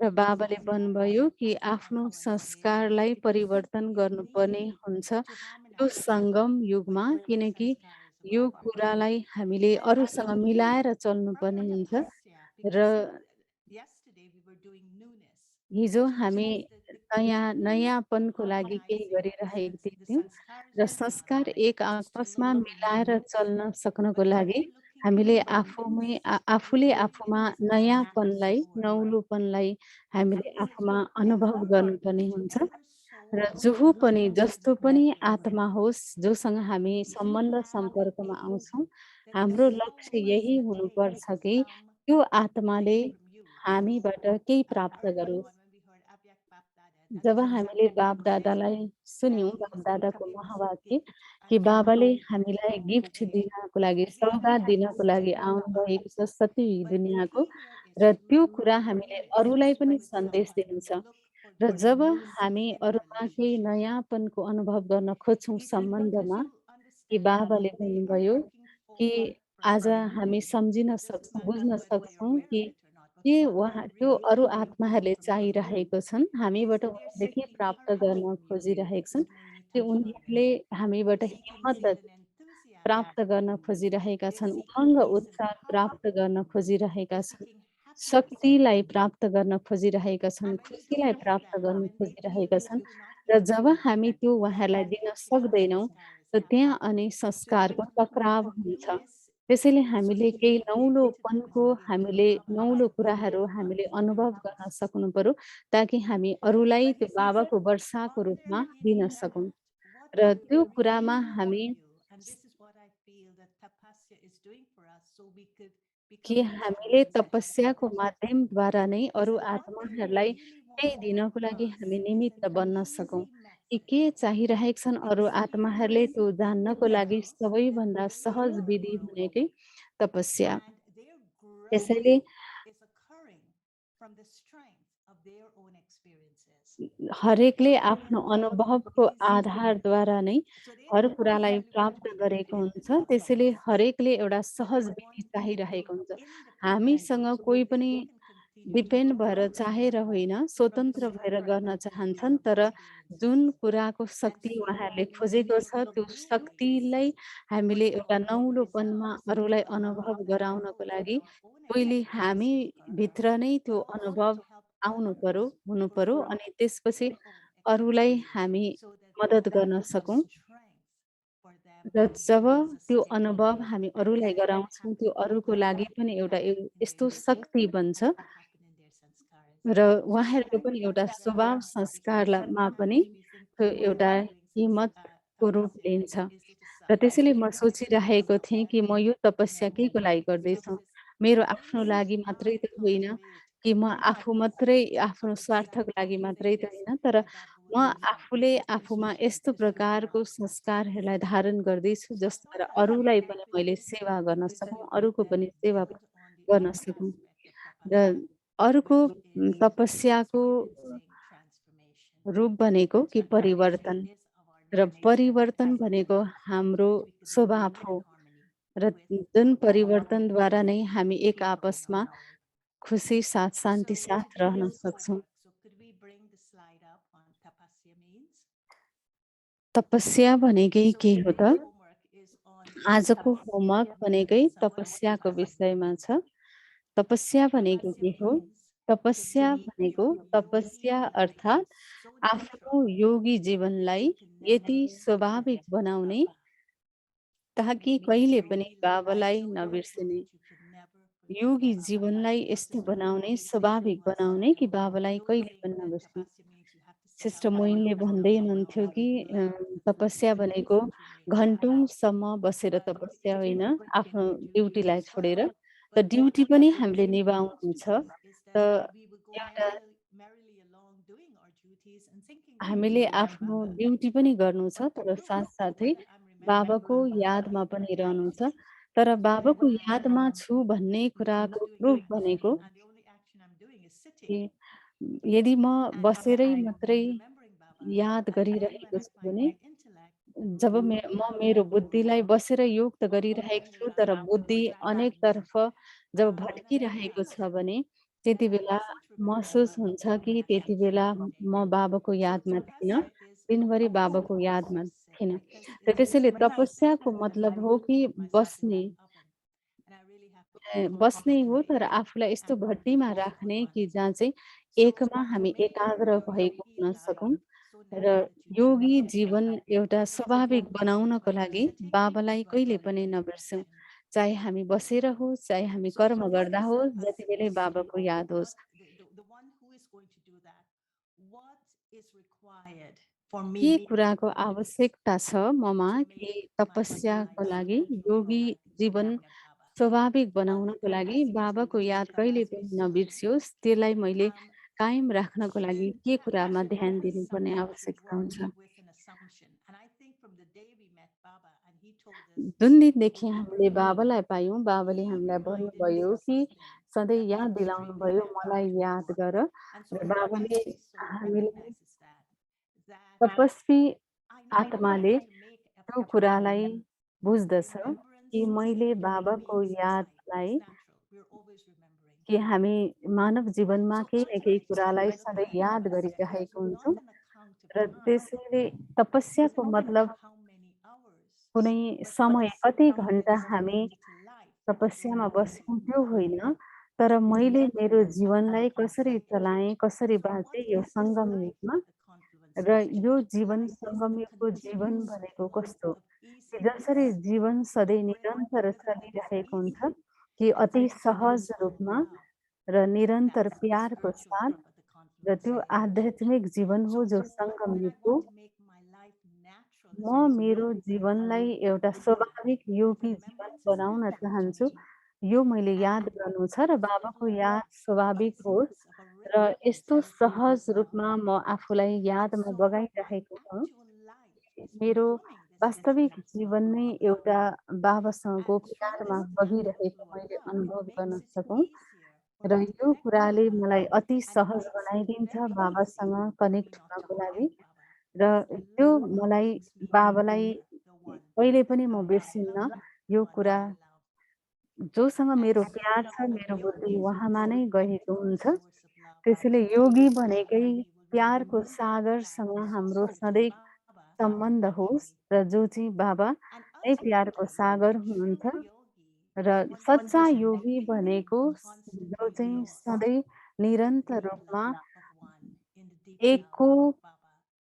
र transform your बाबाले sanskaras भन्नुभयो and कि put them on आफ्नो our stage संस्कारलाई because परिवर्तन you गर्नुपर्ने need हुन्छ to यो harmonize सङ्गम with युगमा, the किनकि sanskaras of यो others. कुरालाई हामीले And I अरूसँग told you मिलाएर from चल्नुपर्ने the हुन्छ। tapasya र because yesterday we were doing newness, हिजो which हामी is the key to नयाँपनको लागि केही harmonizing गरिरहेका the थियौँ sanskaras र of संस्कार Baba एक is to आपसमा look मिलाएर new, चल्न सक्नको but when लागि we're looking हामीले new, आफूले it आफूमा is नयाँपनलाई, mature. नौलोपनलाई हामीले And आफूमा अनुभव whichever गर्नुपर्ने हुन्छ र soul जो पनि comes जस्तो into पनि contact, आत्मा होस् जोसँग हामी you सम्बन्ध have to सम्पर्कमा think आउँछौँ, that this हाम्रो soul लक्ष्य यही facilitates हुनुपर्छ कि something त्यो आत्माले from you. हामीबाट केही I प्राप्त remember गरोस्। when we heard Abyak Baptad जब हामीले बाप-दादालाई सुन्यौँ, बाप-दादाको महावाक्य कि बाबाले हामीलाई गिफ्ट दिनको लागि, सौगात दिनको लागि आउनुभएको छ सती दुनियाँको र त्यो कुरा हामीले अरूलाई पनि सन्देश दिनु छ। र जब हामी अरूमा केही नयाँपनको अनुभव गर्न खोज्छौँ सम्बन्धमा, कि बाबाले भन्नुभयो कि आज हामी सम्झिन सक्छौँ, बुझ्न सक्छौँ कि के त्यो अरू आत्माहरूले चाहिरहेको छन्, हामीबाट उनीहरूले के प्राप्त गर्न खोजिरहेका छन्, त्यो उनीहरूले हामीबाट हिम्मत प्राप्त गर्न खोजिरहेका छन्, उमङ्ग उत्साह प्राप्त गर्न खोजिरहेका छन्, शक्तिलाई प्राप्त गर्न खोजिरहेका छन्, खुसीलाई प्राप्त गर्न खोजिरहेका छन् र जब हामी त्यो उहाँहरूलाई दिन सक्दैनौँ, त त्यहाँ अनि संस्कारको टकराव हुन्छ। त्यसैले हामीले केही नौलोपनको हामीले नौलो कुराहरू हामीले अनुभव गर्न सक्नु पर्यो, ताकि हामी अरूलाई त्यो बाबाको वर्षाको रूपमा दिन सकौँ। र त्यो कुरामा हामी कि हामीले तपस्याको माध्यमद्वारा नै अरू आत्माहरूलाई केही दिनको लागि हामी निमित्त बन्न सकौँ। कि के चाहिरहेका छन् अरू आत्माहरूले त्यो जान्नको लागि सबैभन्दा सहज विधि भनेकै तपस्या। त्यसैले हरेकले आफ्नो अनुभवको आधारद्वारा नै हर कुरालाई प्राप्त गरेको हुन्छ। त्यसैले हरेकले एउटा सहज विधि चाहिरहेको हुन्छ। हामीसँग कोही पनि डिपेन्ड भएर चाहेर होइन, स्वतन्त्र भएर गर्न चाहन्छन्, तर जुन कुराको शक्ति उहाँहरूले खोजेको छ, त्यो शक्तिलाई हामीले एउटा नौलोपनमा अरूलाई अनुभव गराउनको लागि पहिले हामीभित्र नै त्यो अनुभव आउनु पर्यो, हुनु पर्यो अनि त्यसपछि अरूलाई हामी मद्दत गर्न सकौँ। र जब त्यो अनुभव हामी अरूलाई गराउँछौँ, त्यो अरूको लागि पनि एउटा यस्तो शक्ति बन्छ र उहाँहरूको पनि एउटा स्वभाव संस्कारमा पनि त्यो एउटा हिम्मतको रूप लिन्छ। र त्यसैले म सोचिरहेको थिएँ कि म यो तपस्या केको लागि गर्दैछु? मेरो आफ्नो लागि मात्रै त होइन, कि म आफू मात्रै आफ्नो स्वार्थको लागि मात्रै त होइन, तर म आफूले आफूमा यस्तो प्रकारको संस्कारहरूलाई धारण गर्दैछु जसद्वारा अरूलाई पनि मैले सेवा गर्न सकौँ, अरूको पनि सेवा गर्न सकौँ। र अर्को तपस्याको रूप भनेको कि परिवर्तन र परिवर्तन भनेको हाम्रो स्वभाव हो र जुन परिवर्तनद्वारा नै हामी एक आपसमा खुसी साथ, शान्ति साथ रहन सक्छौँ। तपस्या भनेकै के हो त? आजको होमवर्क भनेकै तपस्याको विषयमा छ। तपस्या भनेको के हो? तपस्या भनेको तपस्या अर्थात् आफ्नो योगी जीवनलाई यति स्वाभाविक बनाउने ताकि कहिले पनि बाबालाई नबिर्सिने। योगी जीवनलाई यस्तो बनाउने, स्वाभाविक बनाउने कि बाबालाई कहिले पनि नबिर्सौँ। सिस्टर मोइनले भन्दै हुनुहुन्थ्यो कि तपस्या भनेको घन्टौँसम्म बसेर तपस्या होइन, आफ्नो ड्युटीलाई छोडेर। त ड्युटी पनि हामीले निभाउनु छ। त एउटा हामीले आफ्नो ड्युटी पनि गर्नु छ, तर साथसाथै बाबाको यादमा पनि रहनु छ। तर बाबाको यादमा छु भन्ने कुराको प्रुफ भनेको कि यदि म बसेरै मात्रै याद गरिरहेको छु भने जब म मेरो बुद्धिलाई बसेर योग त गरिरहेको छु, तर बुद्धि अनेकतर्फ जब भट्किरहेको छ भने त्यति बेला महसुस हुन्छ कि त्यति बेला म बाबाको यादमा थिइनँ, दिनभरि बाबाको यादमा थिइनँ। र त्यसैले तपस्याको मतलब हो कि बस्ने बस्ने हो, तर आफूलाई यस्तो भट्टीमा राख्ने कि जहाँ चाहिँ एकमा हामी एकाग्र भएको हुन सकौँ। र योगी जीवन एउटा स्वाभाविक बनाउनको लागि बाबालाई कहिले पनि नबिर्सौँ। चाहे हामी बसेर होस्, चाहे हामी कर्म गर्दा होस्, जति बेलै बाबाको याद होस्। के कुराको आवश्यकता छ ममा कि तपस्याको लागि, योगी जीवन स्वाभाविक बनाउनको लागि बाबाको याद कहिले पनि नबिर्सियोस्, त्यसलाई मैले कायम राख्नको लागि के Yeah, कुरामा actually, there ध्यान is दिनुपर्ने someone who आवश्यकता works हुन्छ? with an assumption. And I think from the day we met Baba, and he told us जुन to दिनदेखि remember हामीले me, बाबालाई पायौँ, बाबाले he हामीलाई reminded us भन्नुभयो of कि something सधैँ that was याद extremely दिलाउनुभयो, मलाई याद counterintuitive. गर। And so र what I बाबाले actually saw and हामीलाई recognized is that तपस्वी I don't आत्माले have to make a त्यो particular कुरालाई बुझ्दछ remembrance कि मैले to बाबाको remain inside. यादलाई It's natural. We're always remembering. कि हामी मानव जीवनमा So केही न केही ultimately, कुरालाई the सधैँ point याद was गरिरहेको not हुन्छौँ। an account of र time. त्यसैले It was तपस्याको not about मतलब how many hours, कुनै but समय कति how घन्टा minutes हामी belonged to life during तपस्यामा that बस्यौँ moment. त्यो होइन, तर मैले मेरो जीवनलाई कसरी चलाएँ, कसरी So what बाँचेँ यो is this सङ्गम life युगमा। at the confluence र station? यो The जीवन life is a सङ्गम युगको जीवन continuous भनेको flow कस्तो of कि जसरी easiness, जीवन सधैँ निरन्तर where everything is चलिरहेको हुन्छ easy. कि It's अति actually सहज just रूपमा wow. र And निरन्तर that's the प्यारको spiritual साथ। life at the र confluence त्यो stage. आध्यात्मिक जीवन हो जो सङ्गम What I युगको। want to make my life natural म as well. So मेरो yogic जीवनलाई एउटा do that. स्वाभाविक योगी जीवन Remembrance is बनाउन feedback चाहन्छु। actually. यो मैले याद And गर्नु छ र बाबाको याद स्वाभाविक होस् easiness of a र rhythm यस्तो also. सहज रूपमा म आफूलाई यादमा So my बगाइरहेको छु। actual life is मेरो becoming this वास्तविक infinite जीवन flow नै of Baba. एउटा बाबासँगको And through प्यारमा this natural बगिरहेको flow of मैले love, it अनुभव गर्न makes it सकौँ। easier for र me to यो connect with कुराले Baba. मलाई अति And it सहज makes it बनाइदिन्छ very बाबासँग easy for me connect not to हुनको लागि। forget Baba. र Because the त्यो love मलाई brings me बाबालाई near the one कहिले that पनि म I बिर्सिन्न। love, यो the one कुरा that I love. जोसँग And मेरो so प्यार छ, मेरो बुद्धि yogis उहाँमा are नै connected गएको to the हुन्छ। source of love. त्यसैले So योगी today, भनेकै we will be प्यारको remembering that सागरसँग हाम्रो source of सधैँ Baba सम्बन्ध होस् naturally. र जो चाहिँ बाबा And नै प्यारको ultimately, सागर a हुनुहुन्छ। true yogi र is one who सच्चा is योगी connected, भनेको जो constantly चाहिँ lost सधैँ in the निरन्तर deep रूपमा love of one, in the deep एकको love of Baba.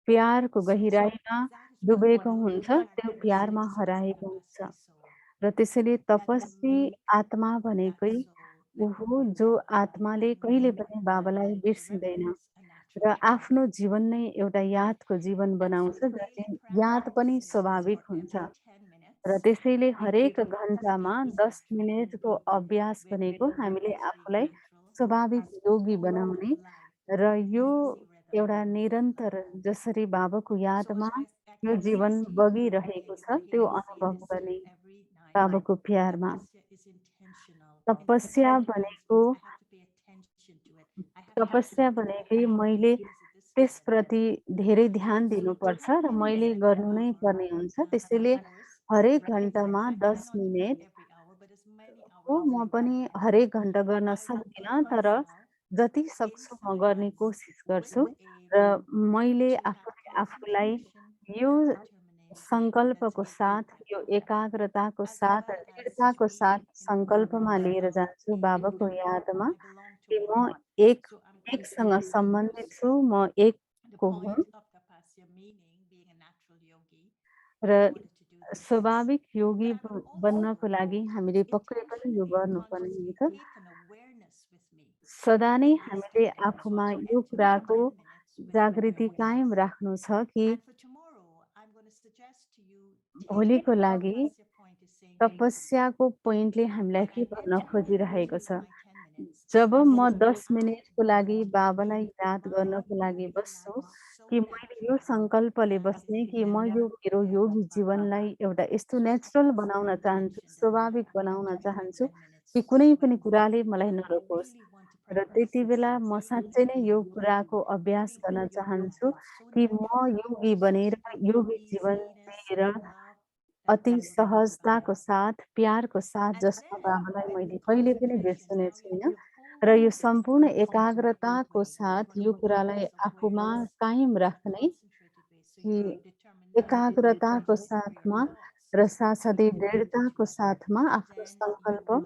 प्यारको So गहिराईमा that is what डुबेको yogi हुन्छ, त्यो प्यारमा characteristics हराएको of us हुन्छ। soul. र त्यसैले That we तपस्वी make आत्मा that भनेकै soul ऊ very हो जो clear आत्माले and कहिले make पनि बाबालाई बिर्सिँदैन remembrance a natural र flow. आफ्नो जीवन नै एउटा यादको जीवन And so बनाउँछ, the जहाँ daily चाहिँ याद पनि practice is स्वाभाविक for हुन्छ। every 10 र minutes, त्यसैले हरेक we घन्टामा practice 10 actually मिनेटको being अभ्यास very भनेको हामीले easy, आफूलाई natural, स्वाभाविक as योगी flow of बनाउने life, र यो easy rhythm. एउटा निरन्तर जसरी बाबाको So यादमा I यो actually जीवन see बगिरहेको today, छ I त्यो can see अनुभव this गर्ने every night. बाबाको प्यारमा। Tapasya is intentional. तपस्या Intentional भनेको means I have to pay attention to it. I have to तपस्या commit to भनेकै it. मैले Is it this second? त्यसप्रति धेरै ध्यान And so दिनुपर्छ र today, मैले every गर्नु नै hour, पर्ने हुन्छ। as त्यसैले many hours, हरेक right? घन्टामा I 10 cannot do that minute every hour, but as many हो, hours as म I पनि can, हरेक घन्टा गर्न I will put सक्दिनँ, तर myself जति सक्छु म inside गर्ने कोसिस with गर्छु। the aim र मैले to have आफूले आफूलाई concentration यो and determination that's सङ्कल्पको साथ, within यो that. एकाग्रताको As साथ well र as दृढताको to साथ be in सङ्कल्पमा लिएर remembrance of जान्छु बाबाको A. यादमा I belong to कि one. म एक So I'm going to एकसँग do सम्बन्धित this. छु, म The एकको हुँ। point of Tapasya, meaning being a natural yogi, र in order to do this. स्वाभाविक योगी But I'm बन्नको also लागि हामीले पक्कै पनि यो intentionally and गर्नुपर्ने consciously हुन्छ। take an awareness with me सदा नै in these हामीले 10 minutes. आफूमा So यो enter the कुराको 10 minutes with an जागृति कायम awareness. राख्नु छ कि And for tomorrow, I'm going to suggest to you take भोलिको what लागि Tapasya point is saying to me. तपस्याको पोइन्टले हामीलाई When के I भन्न enter खोजिरहेको into छ। my 10 minutes, जब म 10 I मिनेटको लागि want to बाबालाई make याद my गर्नको लागि yogi बस्छु life so कि मैले यो natural सङ्कल्पले that it बस्ने कि म never यो मेरो योगी forgets Baba. जीवनलाई एउटा यस्तो So it's नेचुरल just बनाउन an चाहन्छु, intention that स्वाभाविक I'm बनाउन entering my चाहन्छु 10 minutes कि कुनै पनि with. कुराले मलाई And I नरोकोस्। really want to र त्यति practice बेला म sincerely साँच्चै नै यो कुराको to अभ्यास be गर्न that yogi चाहन्छु who's so कि म natural, योगी बनेर so full of योगी जीवन easiness जिएर and love that अति I will remember सहजताको Baba. साथ, प्यारको साथ And जसमा then बाबालाई with the मैले कहिले पनि concentration, बिर्सने now we have छुइनँ। to र hold यो this सम्पूर्ण concentrated एकाग्रताको way साथ यो for कुरालाई purpose of आफूमा awareness कायम in a राख्ने concentrated way. So कि your determination एकाग्रताको is for your साथमा thoughts र to साथसाथै be connected to दृढताको Baba. साथमा And आफ्नो then you सङ्कल्प will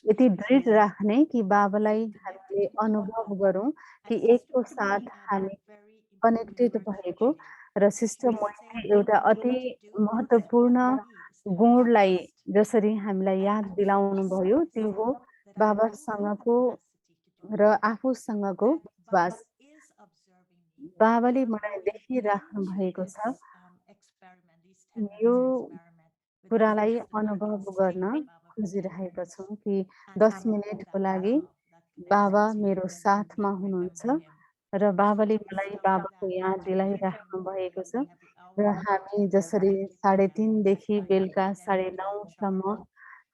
यति experience दृढ राख्ने कि बाबालाई being connected हामीले to Baba. अनुभव गरौँ कि And Sister एकको साथ Murli added हामी a very important connected word भएको actually. र सिस्टर We say मैले एउटा we अति need to do this महत्त्वपूर्ण because he is the गुणलाई best. जसरी हामीलाई And याद I दिलाउनु trust भयो त्यो हो that I have the बाबासँगको capacity to do र it. आफूसँगको That विश्वास। Baba is observing me. बाबाले Because मलाई going देखिराख्नु into भएको this छ। experiment, these 10 यो minutes experiment with कुरालाई Baba, I अनुभव can stay गर्न with Baba for 10 खोजिरहेको minutes छौँ कि and 10 feel मिनेटको that लागि love, that बाबा connection मेरो and साथमा remember हुनुहुन्छ him र बाबाले So मलाई some of बाबाको that याद दिलाइराख्नु भएको छ। we have र our हामी practice जसरी practice that 3:30 देखि right बेलुका and then we can 9:30 सम्म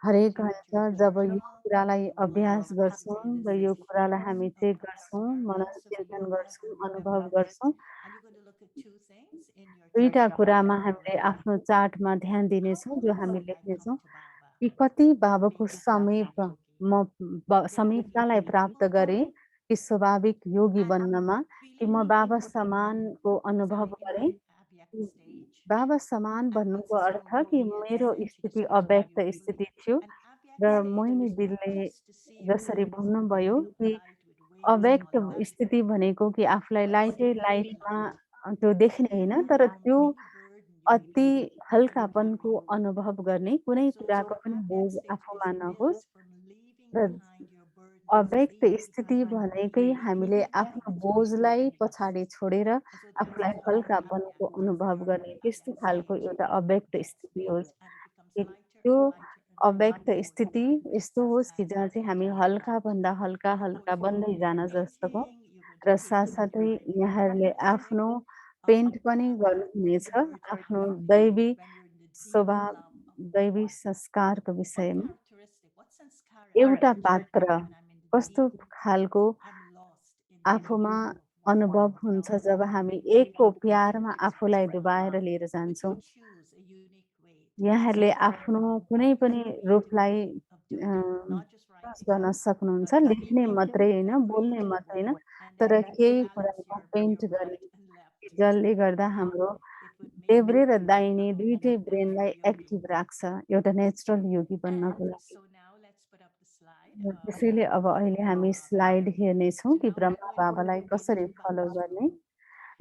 हरेक do it घन्टा during the जब यो workshop. कुरालाई We अभ्यास have गर्छौँ practicing र this यो as कुरालाई हामी चाहिँ part of our गर्छौँ, मनन practice. So when चिन्तन you go गर्छौँ, and you have अनुभव done it, गर्छौँ। and you're going to look at two things in your 2टा chart. कुरामा हामीले आफ्नो चार्टमा ध्यान How दिनेछौँ, जो हामी often I come लेख्नेछौँ to Baba कि कति to बाबाको be a Samip Sattva yogi. म समीपतालाई प्राप्त गरेँ कि स्वाभाविक योगी And बन्नमा, कि म feeling बाबा into समानको अनुभव sorry, in गरेँ। my abject stage. बाबा समान And what's भन्नुको the अर्थ कि ceremony मेरो is, and she स्थिति described how अव्यक्त you feel. स्थिति थियो। An abject र stage मोहिनीदीले is to see जसरी yourself भन्नुभयो with कि light, with wings and अव्यक्त all of that. स्थिति भनेको कि आफूलाई But लाइटै seeing very लाइटमा light. त्यो देख्ने होइन, Free तर from त्यो any burden you may अति be हल्कापनको carrying. अनुभव गर्ने, कुनै So कुराको पनि बोझ abject stage आफूमा is नहोस्। from leaving र behind your burdens, अव्यक्त leaving स्थिति behind भनेकै हामीले आफ्नो what's बोझलाई weighting against. पछाडि छोडेर And so that's आफूलाई what हल्कापनको abject अनुभव is, गर्ने, त्यस्तो abject खालको stage. एउटा अव्यक्त स्थिति होस्। And it becomes कि lighter त्यो and lighter and अव्यक्त lighter. स्थिति यस्तो होस् कि जहाँ चाहिँ हामी हल्काभन्दा हल्का And of हल्का course, you're बन्दै going to जान be जस्तोको। painting, you're going to र paint the साथसाथै divine यहाँहरूले characteristic आफ्नो of पेन्ट पनि Baba गर्नुहुनेछ, in your chart आफ्नो yogi दैवी when you're in the deep स्वभाव, slum of दैवी Baba. संस्कारको What विषयमा characteristic, what sanskara am एउटा I पात्र carrying when I'm in the कस्तो deep, खालको I'm lost in the आफूमा deep of one? अनुभव हुन्छ जब हामी एकको प्यारमा आफूलाई डुबाएर लिएर We जान्छौँ। could choose a unique way to यहाँहरूले explore आफ्नो Baba, कुनै what पनि is the रूपलाई beauty of doing it, not just choose writing, गर्न सक्नुहुन्छ, but लेख्ने painting मात्रै होइन, and बोल्ने reading, मात्रै होइन, and तर then केही balance कुरामा your पेन्ट गर्ने, right and left. जसले गर्दा How हाम्रो it would make देब्रे र you दाहिने become a दुईटै ब्रेनलाई natural yogi. एक्टिभ राख्छ एउटा नेचुरल योगी बन्नको And लागि। so now let's put up the slide. र त्यसैले अब अहिले हामी स्लाइड हेर्नेछौँ So कि now we're ब्रह्मा going बाबालाई कसरी into फलो Baba's गर्ने। room.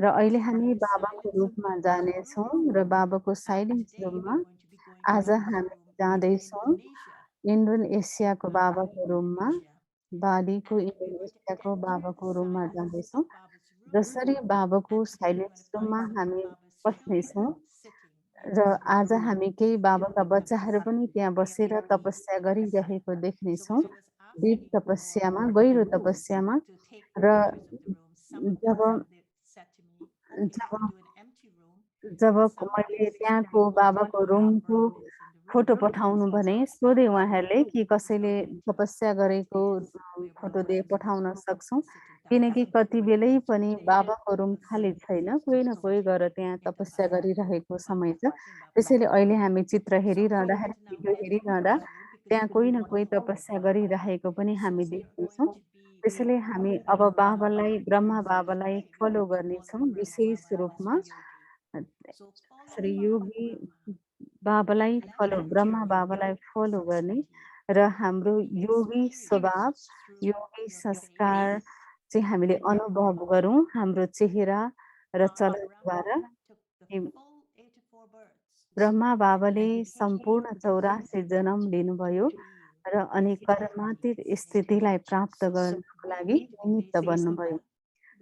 र अहिले हामी The बाबाको silence of रूपमा Baba's जानेछौँ room. र बाबाको And साइलेन्स today रुममा we're going to be going to आज Baba's हामी room in जाँदैछौँ Indonesia. इन्डोनेसियाको बाबाको रूममा, Indonesia. बालीको And we're going to इन्डोनेसियाको enter the बाबाको रूममा silence of जाँदैछौँ। Baba's room. जसरी बाबाको And today we're going silence to find रुममा some of हामी Baba's पस्नेछौँ children sitting in र his आज room. हामी केही बाबाका बच्चाहरू पनि त्यहाँ बसेर तपस्या गरिरहेको So देख्नेछौँ, when I was Deep asking तपस्यामा, for गहिरो तपस्यामा। to take र pictures of the room, some of them जब said to me, okay, we जब can do an empty room. जब And some मैले places त्यहाँको we want बाबाको to have रुमको Brahmins in the room. Photo पठाउनु भने सोधे उहाँहरूले कि कसैले तपस्या गरेको Where फोटो Baba is पठाउन सक्छौँ, sitting down. किनकि कति बेलै पनि Today बाबाको रुम we'll खाली see छैन, some कोही न कोही sitting गएर त्यहाँ in the तपस्या गरिरहेको समय Baba, छ। in Baba's त्यसैले room. अहिले हामी चित्र So we're हेरिरहँदाखेरि, going to now video enter हेरिरहँदा Baba's room because त्यहाँ we're कोही going न to कोही talk about तपस्या Baba. गरिरहेको पनि So हामी we are देख्नेछौँ। going to be त्यसैले हामी अब बाबालाई, ब्रह्मा बाबालाई फलो गर्नेछौँ विशेष रूपमा। So Shri following yogi Brahma, बाबालाई let follow, enter Brahma your बाबालाई फलो गर्ने personality र and हाम्रो be योगी स्वभाव, experienced through योगी your संस्कार face. चाहिँ हामीले अनुभव गरौँ हाम्रो चेहरा र चलनद्वारा। Brahma took the कि full 84 births ब्रह्मा बाबाले and he came सम्पूर्ण 84 जन्म लिनुभयो to be र अनि कर्मातीत स्थितिलाई प्राप्त So गर्नको we'll लागि be निमित्त facing बन्नुभयो।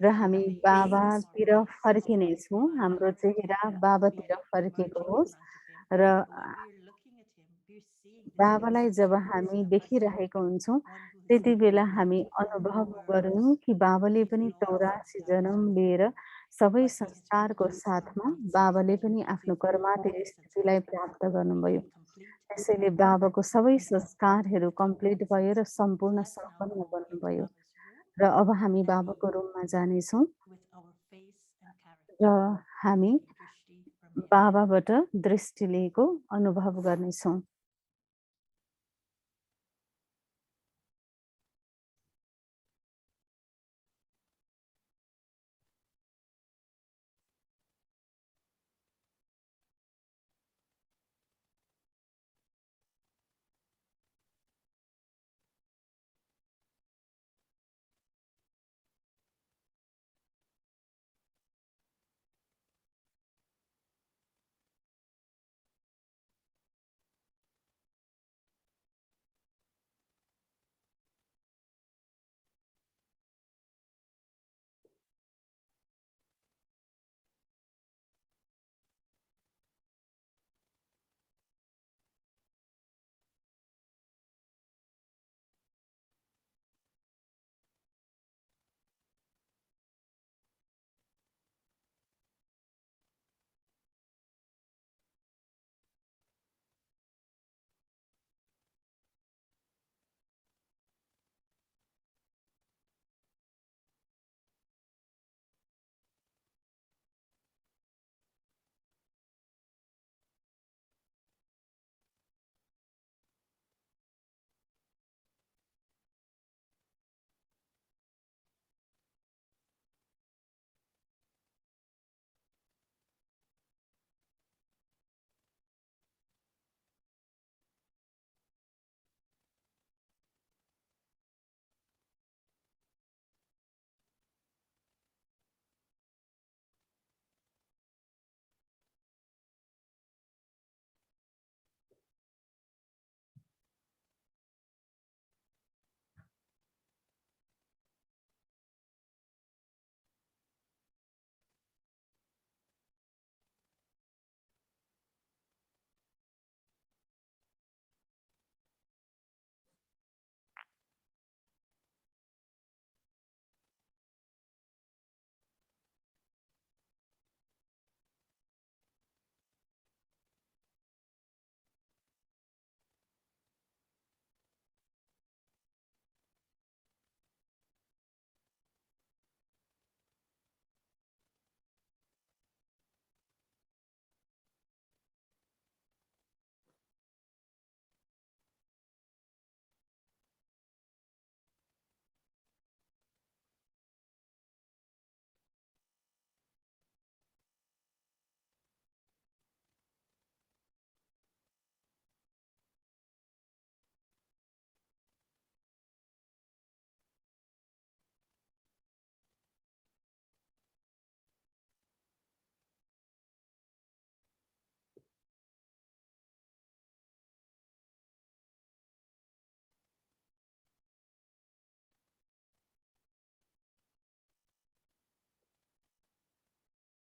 र the हामी face बाबातिर of फर्किनेछौँ, Baba. हाम्रो चेहरा We'll be बाबातिर फर्केको emerging in होस्। front of him. र But when we're looking at him, we're seeing this बाबालाई जब experienced हामी person, देखिरहेको हुन्छौँ, one who has त्यति बेला lived हामी 84 अनुभव births गरौँ कि बाबाले with पनि no 84 जन्म circumstances, लिएर सबै but he has संस्कारको reached साथमा complete बाबाले sanskar पनि आफ्नो with कर्मातीत all स्थितिलाई sanskara, प्राप्त गर्नुभयो। complete. त्यसैले बाबाको सबै संस्कारहरू कम्प्लिट भयो र So सम्पूर्ण let's now सम्पन्न go into बन्नुभयो। Baba's room र अब हामी and बाबाको meet रुममा जानेछौँ with our face and र character. हामी Drishti from him. बाबाबाट दृष्टि लिएको अनुभव गर्नेछौँ।